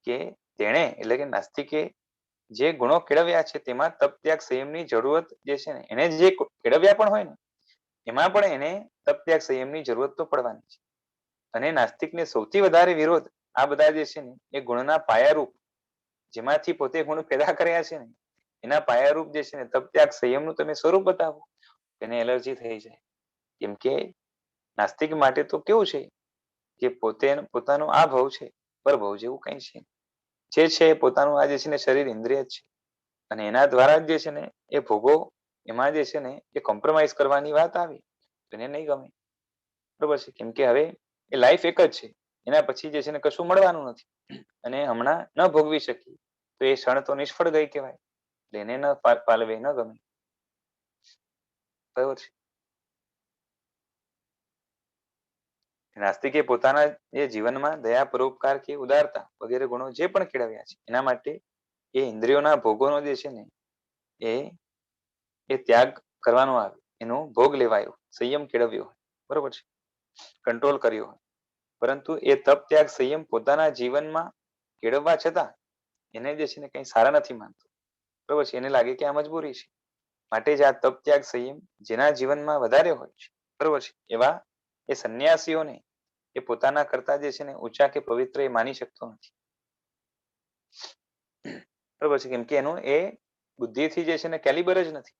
કે તેણે એટલે કે નાસ્તિકે જે ગુણો કેળવ્યા છે તેમાં તપ, ત્યાગ, સંયમની જરૂરત જે છે ને એને જે કેળવ્યા પણ હોય ને એમાં પણ એને તપ, ત્યાગ, સંયમની જરૂરત તો પડવાની છે. અને નાસ્તિકને સૌથી વધારે વિરોધ આ બધા જે છે ને એ ગુણના પાયારૂપ, જેમાંથી પોતે ગુણ પેદા કર્યા છે ને એના પાયારૂપ જે છે ને તપ, ત્યાગ, સંયમનું તમે સ્વરૂપ બતાવો એને એલર્જી થઈ જાય. કેમ કે નાસ્તિક માટે તો કેવું છે કે પોતાનો આ ભવ છે, પરભવ જેવું કઈ છે. જે છે પોતાનું આ જે છે ને શરીર ઇન્દ્રિય જ છે અને એના દ્વારા જ જે છે ને એ ભોગો એમાં જે છે ને એ કોમ્પ્રોમાઇઝ કરવાની વાત આવી એને નહીં ગમે. બરોબર છે. કેમ કે હવે એ લાઈફ એક જ છે, એના પછી જે છે ને કશું મળવાનું નથી અને હમણાં ન ભોગવી શકીએ તો એ ક્ષણ તો નિષ્ફળ ગઈ કહેવાય. એટલે એને ન પાલવે, ન ગમે. બરોબર છે. નાસ્તિકે પોતાના એ જીવનમાં દયા, પરોપકાર કે ઉદારતા વગેરે ગુણો જે પણ કેળવ્યા છે એના માટે એ ઇન્દ્રિયોના ભોગોનો જે છે ને એ ત્યાગ કરવાનો આવે, એનો ભોગ લેવાયો, સંયમ કેળવ્યો હોય. બરોબર છે. કંટ્રોલ કર્યો હોય. પરંતુ એ તપ, ત્યાગ, સંયમ પોતાના જીવનમાં કેળવવા છતાં એને જે છે ને કઈ સારા નથી માનતો. બરોબર છે. એને લાગે કે આ મજબૂરી છે. માટે જ આ તપ, ત્યાગ, સંયમ જેના જીવનમાં વધારે હોય છે, બરોબર છે, એવા એ સંન્યાસીઓને એ પોતાના કરતા જે છે ને ઊંચા કે પવિત્ર એ માની શકતો નથી. બરોબર છે. કેમ કે એનું એ બુદ્ધિથી જે છે ને કેલિબર જ નથી,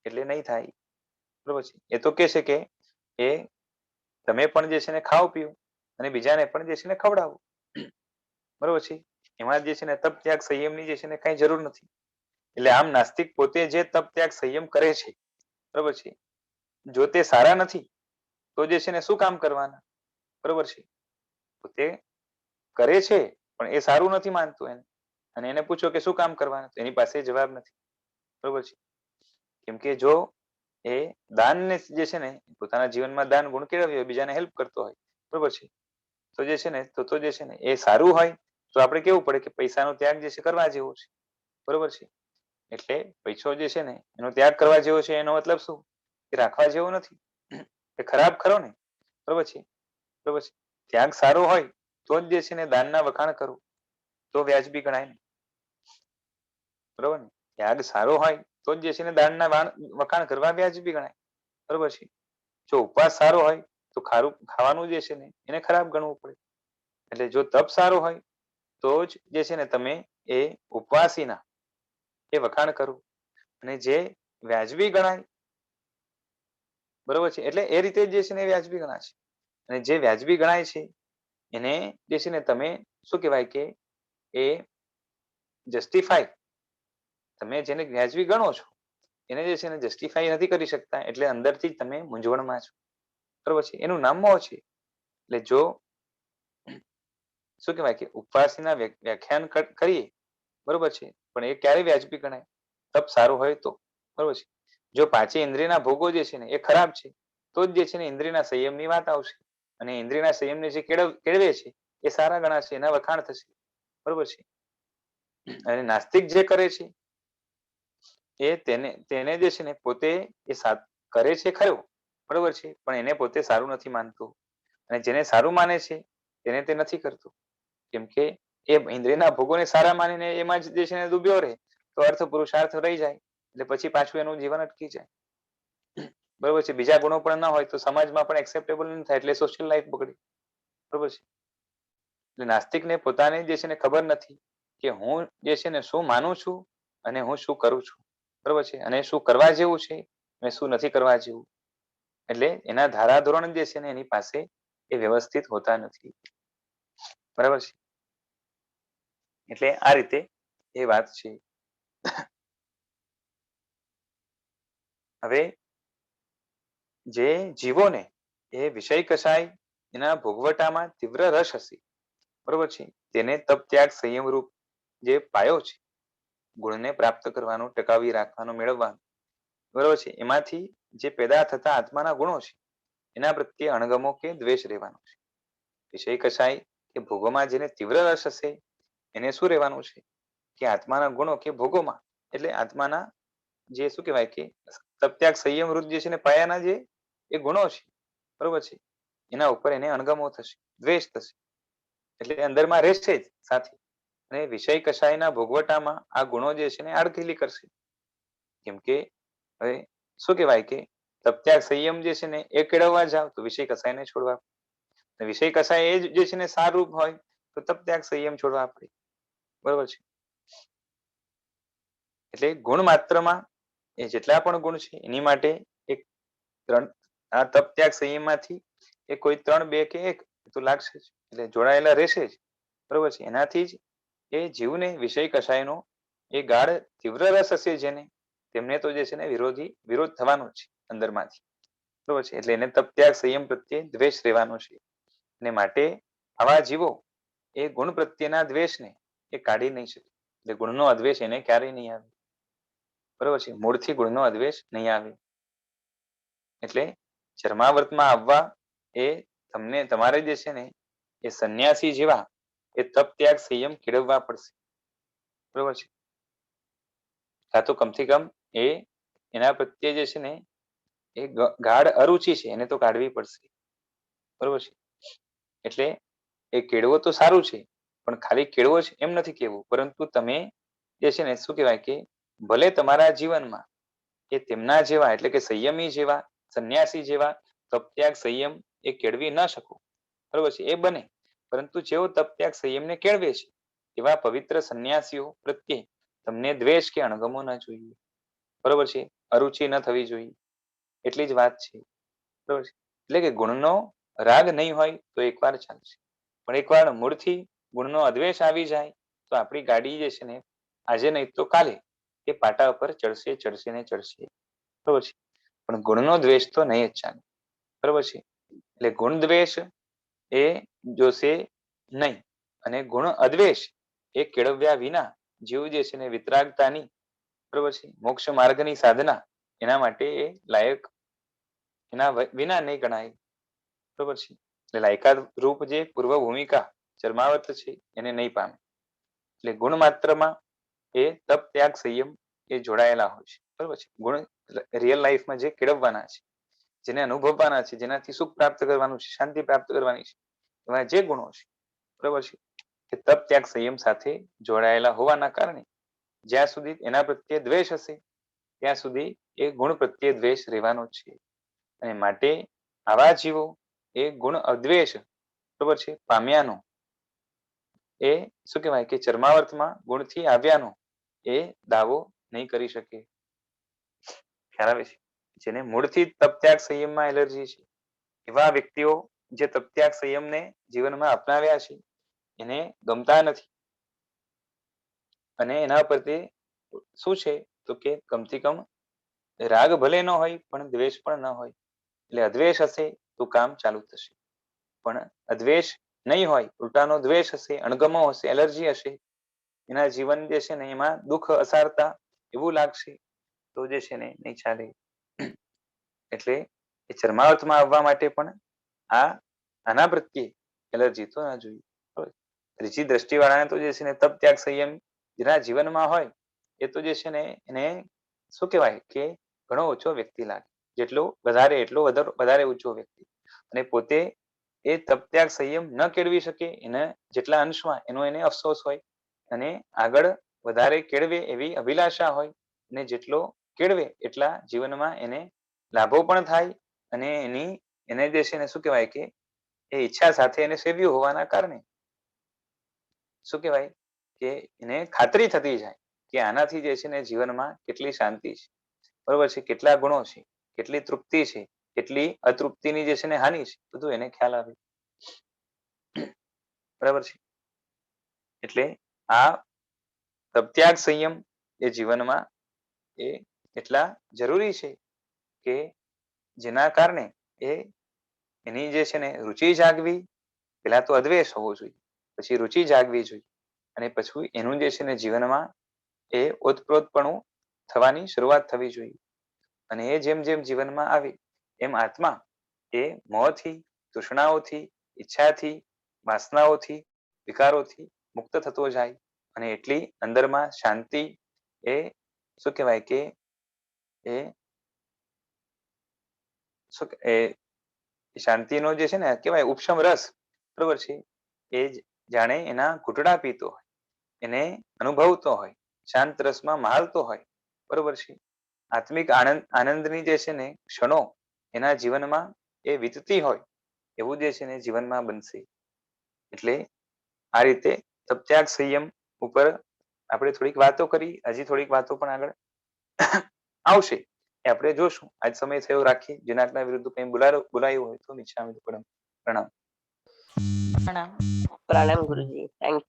એટલે નહીં થાય. બરોબર છે. એ તો કે છે કે એ તમે પણ જે છે ને ખાઓ પીઓ અને બીજાને પણ જે છે ને ખવડાવો. બરોબર છે. એમાં જે છે ને તપ, ત્યાગ, સંયમની જે છે ને કઈ જરૂર નથી. એટલે આમ નાસ્તિક પોતે જે તપ, ત્યાગ, સંયમ કરે છે, બરોબર છે, જો તે સારા નથી તો જે છે ને શું કામ કરવાના. બરોબર છે. પોતે કરે છે પણ એ સારું નથી માનતું એને, અને એને પૂછો કે શું કામ કરવાના, એની પાસે જવાબ નથી. બરોબર છે. કેમ કે જો એ દાનને જે છે ને પોતાના જીવનમાં દાન ગુણ કેળવ્યો હોય, બીજાને હેલ્પ કરતો હોય, બરોબર છે, તો જે છે ને તો જે છે ને એ સારું હોય તો આપણે કેવું પડે કે પૈસાનો ત્યાગ જે છે કરવા જેવો છે. બરોબર છે. એટલે પૈસો જે છે ને એનો ત્યાગ કરવા જેવો છે એનો મતલબ શું કે રાખવા જેવો નથી. એ ખરાબ ખરો ને. બરોબર છે. બરોબર છે. ત્યાગ સારો હોય તો જ જે છે ને દાનના વખાણ કરવું તો વ્યાજબી ગણાય ને. બરોબર ને. ત્યાગ સારો હોય તો જ જે છે ને દાનના વખાણ કરવા વ્યાજબી ગણાય. બરોબર છે. જો ઉપવાસ સારો હોય તો ખારું ખાવાનું જે છે ને એને ખરાબ ગણવું પડે. એટલે જો તપ સારો હોય તો જ જે છે ને તમે એ ઉપવાસીના એ વખાણ કરો. અને જે વ્યાજબી ગણાય, બરોબર છે, એટલે એ રીતે જે છે ને એ વ્યાજબી ગણાશે. અને જે વ્યાજબી ગણાય છે એને જે છે ને તમે શું કહેવાય કે એ જસ્ટિફાય, તમે જેને વ્યાજબી ગણો છો એને જે છે ને જસ્ટિફાઈ નથી કરી શકતા, એટલે અંદરથી જ તમે મૂંઝવણમાં છો, બરોબર છે. એનું નામ મોહ છે. એટલે જો શું કહેવાય કે ઉપવાસના વ્યાખ્યાન કરીએ, બરોબર છે, પણ એ ક્યારે વ્યાજબી ગણાય? તપ સારું હોય તો, બરોબર છે. જો પાંચે ઇન્દ્રિયના ભોગો જે છે ને એ ખરાબ છે તો જ જે છે ને ઇન્દ્રિયના સંયમની વાત આવશે. અને ઇન્દ્રિયના સંયમને જે કેળવે છે એ સારા ગણાશે, એના વખાણ થશે, બરોબર છે. અને નાસ્તિક જે કરે છે એ તેને જે છે ને પોતે એ કરે છે ખરું, બરોબર છે, પણ એને પોતે સારું નથી માનતું. અને જેને સારું માને છે તેને તે નથી કરતું, કેમ કે એ ઇન્દ્રિયના ભોગોને સારા માનીને એમાં જ જે છે ને ડૂબ્યો રહે તો અર્થ પુરુષાર્થ રહી જાય, એટલે પછી પાછું એનું જીવન અટકી જાય, બરોબર છે. બીજા ગુણો પણ ના હોય તો સમાજમાં પણ એક્સેપ્ટેબલ નહીં થાય, એટલે સોશિયલ લાઈફ બગડે, બરોબર છે. એટલે નાસ્તિકને પોતાને જે છે ને ખબર નથી કે હું જે છે ને શું માનું છું અને હું શું કરું છું, બરોબર છે, અને શું કરવા જેવું છે અને શું નથી કરવા જેવું. એટલે એના ધારાધોરણ જે છે ને એની પાસે એ વ્યવસ્થિત હોતા નથી, બરાબર છે. એટલે આ રીતે એ વાત છે. હવે જે જીવોને એ વિષય કસાય એના ભોગવટામાં તીવ્ર રસ હશે, બરોબર છે, તેને તપ ત્યાગ સંયમ રૂપ જે પાયો છે ગુણને પ્રાપ્ત કરવાનો, ટકાવી રાખવાનો, મેળવવાનો, બરોબર છે, એમાંથી જે પેદા થતા આત્માના ગુણો છે એના પ્રત્યે અણગમો કે દ્વેષ રહેવાનો છે. વિષય કસાય કે ભોગોમાં જેને તીવ્ર રસ હશે એને શું રહેવાનું છે કે આત્માના ગુણો કે ભોગોમાં, એટલે આત્માના જે શું કહેવાય કે તપ સંયમ વૃદ્ધ જે છે ને પાયાના જે એ ગુણો છે, બરોબર છે, એના ઉપર એને અણગમો થશે, દ્વેષ થશે, એટલે અંદરમાં રહેશે જ સાથે. અને વિષય કસાયના ભોગવટામાં આ ગુણો જે છે ને આડખીલી કરશે, કેમ કે હવે શું કહેવાય કે તપ સંયમ જે છે ને એ કેળવવા જાવ તો વિષય કસાયને છોડવા, વિષય કસાય એ જે છે ને સારું હોય તો તપ સંયમ છોડવા પડે, બરોબર છે. એટલે ગુણ માત્રમાં એ જેટલા પણ ગુણ છે એની માટે એક આ તપ ત્યાગ સંયમમાંથી એ કોઈ 3, 2 કે 1 તો લાગશે જ, એટલે જોડાયેલા રહેશે જ, બરોબર છે. એનાથી જ એ જીવને વિષય કસાયનો એ ગાઢ તીવ્ર રસ હશે જેને, તેમને તો જે છે ને વિરોધ થવાનો છે અંદરમાંથી, બરોબર છે. એટલે એને તપ ત્યાગ સંયમ પ્રત્યે દ્વેષ રહેવાનો છે. અને માટે આવા જીવો એ ગુણ પ્રત્યેના દ્વેષને એ કાઢી નહીં શકે, એટલે ગુણનો અદ્વેષ એને ક્યારેય નહીં આવે, બરોબર છે, મૂળથી ગુણનો અદ્વેષ નહીં આવે. એટલે ચર્માવર્તમાં આવવા એ તમને તમારે જે છે ને એ સંન્યાસી જેવા એ તપ ત્યાગ સંયમ કેળવવા પડશે, બરોબર છે. કાં તો કમથી કમ એના પ્રત્યે જે છે ને એ ગાઢ અરુચિ છે એને તો કાઢવી પડશે, બરોબર છે. એટલે એ કેળવો તો સારું છે, પણ ખાલી કેળવો છે એમ નથી કેવું, પરંતુ તમે જે છે ને શું કહેવાય કે ભલે તમારા જીવનમાં એ તેમના જેવા એટલે કે સંયમી જેવા સંન્યાસી જેવા તપ ત્યાગ સંયમ એ કેળવી ન શકો, બરોબર છે, એ બને, પરંતુ જેઓ તપ ત્યાગ સંયમને કેળવે છે એવા પવિત્ર સંન્યાસીઓ પ્રત્યે તમને દ્વેષ કે અણગમો ન જોઈએ, બરોબર છે, અરુચિ ન થવી જોઈએ, એટલી જ વાત છે, બરોબર છે. એટલે કે ગુણનો રાગ નહીં હોય તો એકવાર ચાલશે, પણ એકવાર મૂળથી ગુણનો અદ્વેષ આવી જાય તો આપણી ગાડી જે છે ને આજે નહીં તો કાલે એ પાટા ઉપર ચડશે ચડશે ને ચડશે, બરોબર છે. પણ ગુણનો દ્વેષ તો નહીં જ ચાલે, બરોબર છે. એટલે ગુણ દ્વેષ એ જોશે નહીં, અને ગુણ અદ્વેષ એ કેળવ્યા વિના જીવ જે છે ને વિતરાગતાની, બરોબર છે, મોક્ષ માર્ગની સાધના એના માટે એ લાયક એના વિના નહીં ગણાય, બરોબર છે. એટલે લાયકાત રૂપ જે પૂર્વ ભૂમિકા ચર્માવર્ત છે એને નહીં પામે. એટલે ગુણ માત્રમાં એ તપ ત્યાગ સંયમ એ જોડાયેલા હોય છે, બરોબર છે. ગુણ રિયલ લાઈફમાં જે કેળવવાના છે, જેને અનુભવવાના છે, જેનાથી સુખ પ્રાપ્ત કરવાનું છે, શાંતિ પ્રાપ્ત કરવાની છે, એવા જે ગુણો છે, બરોબર છે, એ તપ ત્યાગ સંયમ સાથે જોડાયેલા હોવાના કારણે જ્યાં સુધી એના પ્રત્યે દ્વેષ હશે ત્યાં સુધી એ ગુણ પ્રત્યે દ્વેષ રહેવાનો છે. અને માટે આવા જીવો એ ગુણ અદ્વેષ બરોબર છે પામ્યાનો એ શું કહેવાય કે ચરમાવર્તમાં ગુણથી આવ્યાનો એ દાવો નહીં કરી શકે. ખ્યાલ આવે છે? જેને મૂળથી જ તપ ત્યાગ સંયમમાં એલર્જી છે એવા વ્યક્તિઓ જે તપ ત્યાગ સંયમને જીવનમાં અપનાવ્યા છે એને ગમતા નથી અને એના પ્રત્યે શું છે તો કે કમથી કમ રાગ ભલે ન હોય પણ દ્વેષ પણ ન હોય. એટલે અદ્વેષ હશે તો કામ ચાલુ થશે, પણ અદ્વેષ નહીં હોય, ઉલટાનો દ્વેષ હશે, અણગમો હશે, એલર્જી હશે, એના જીવન જે છે ને એમાં દુઃખ અસારતા એવું લાગશે તો જે છે ને નહીં ચાલે. એટલે એ ચરમાવર્તમાં આવવા માટે પણ આના પ્રત્યે એલર્જી તો ના જોઈએ. ત્રીજી દ્રષ્ટિવાળાને તો જે છે ને તપ ત્યાગ સંયમ જેના જીવનમાં હોય એ તો જે છે ને એને શું કહેવાય કે ઘણો ઓછો વ્યક્તિ લાગે, જેટલો વધારે એટલો વધારે ઊંચો વ્યક્તિ, અને પોતે એ તપ ત્યાગ સંયમ ન કેળવી શકે એને જેટલા અંશમાં એનો એને અફસોસ હોય અને આગળ વધારે કેળવે એવી અભિલાષા હોય અને જેટલો કેળવે એટલા જીવનમાં એને લાભો પણ થાય અને એને જે છે ને શું કહેવાય કે એ ઈચ્છા સાથે એને સેવ્યું હોવાના કારણે શું કહેવાય કે એને ખાતરી થતી જાય કે આનાથી જે છે ને જીવનમાં કેટલી શાંતિ છે, બરોબર છે, કેટલા ગુણો છે, કેટલી તૃપ્તિ છે, કેટલી અતૃપ્તિની જે છે ને હાનિ છે, બધું એને ખ્યાલ આવે. બરાબર છે. એટલે આ તપત્યાગ સંયમ એ જીવનમાં એ એટલા જરૂરી છે કે જેના કારણે એની જે છે ને રુચિ જાગવી, પેલા તો અદ્વેષ હોવો જોઈએ, પછી રુચિ જાગવી જોઈએ અને પછી એનું જે છે ને જીવનમાં એ ઓતપ્રોતપણું થવાની શરૂઆત થવી જોઈએ. અને એ જેમ જેમ જીવનમાં આવે એમ આત્મા એ મોહથી, તૃષ્ણાઓથી, ઈચ્છાથી, વાસનાઓથી, વિકારોથી મુક્ત થતો જાય અને એટલી અંદરમાં શાંતિ એ શું કહેવાય કે એ શાંતિનો જે છે ને કહેવાય ઉપશમ રસ, બરોબર છે, એ જાણે એના ઘૂંટડા પીતો હોય, એને અનુભવતો હોય, શાંત રસમાં મહાલતો હોય, બરોબર છે. આત્મિક આનંદની જે છે ને ક્ષણો એના જીવનમાં એ વીતતી હોય એવું જે છે ને જીવનમાં બનશે. એટલે આ રીતે તપત્યાગ સંયમ ઉપર આપણે થોડીક વાતો કરી, હજી થોડીક વાતો પણ આગળ આવશે એ આપણે જોશું. આજ સમય થયો રાખીએ. જેના વિરુદ્ધ કંઈ બોલાયું હોય તો નિશાન પ્રણામ. પ્રણામ. પ્રણામ ગુરુજી. થેન્ક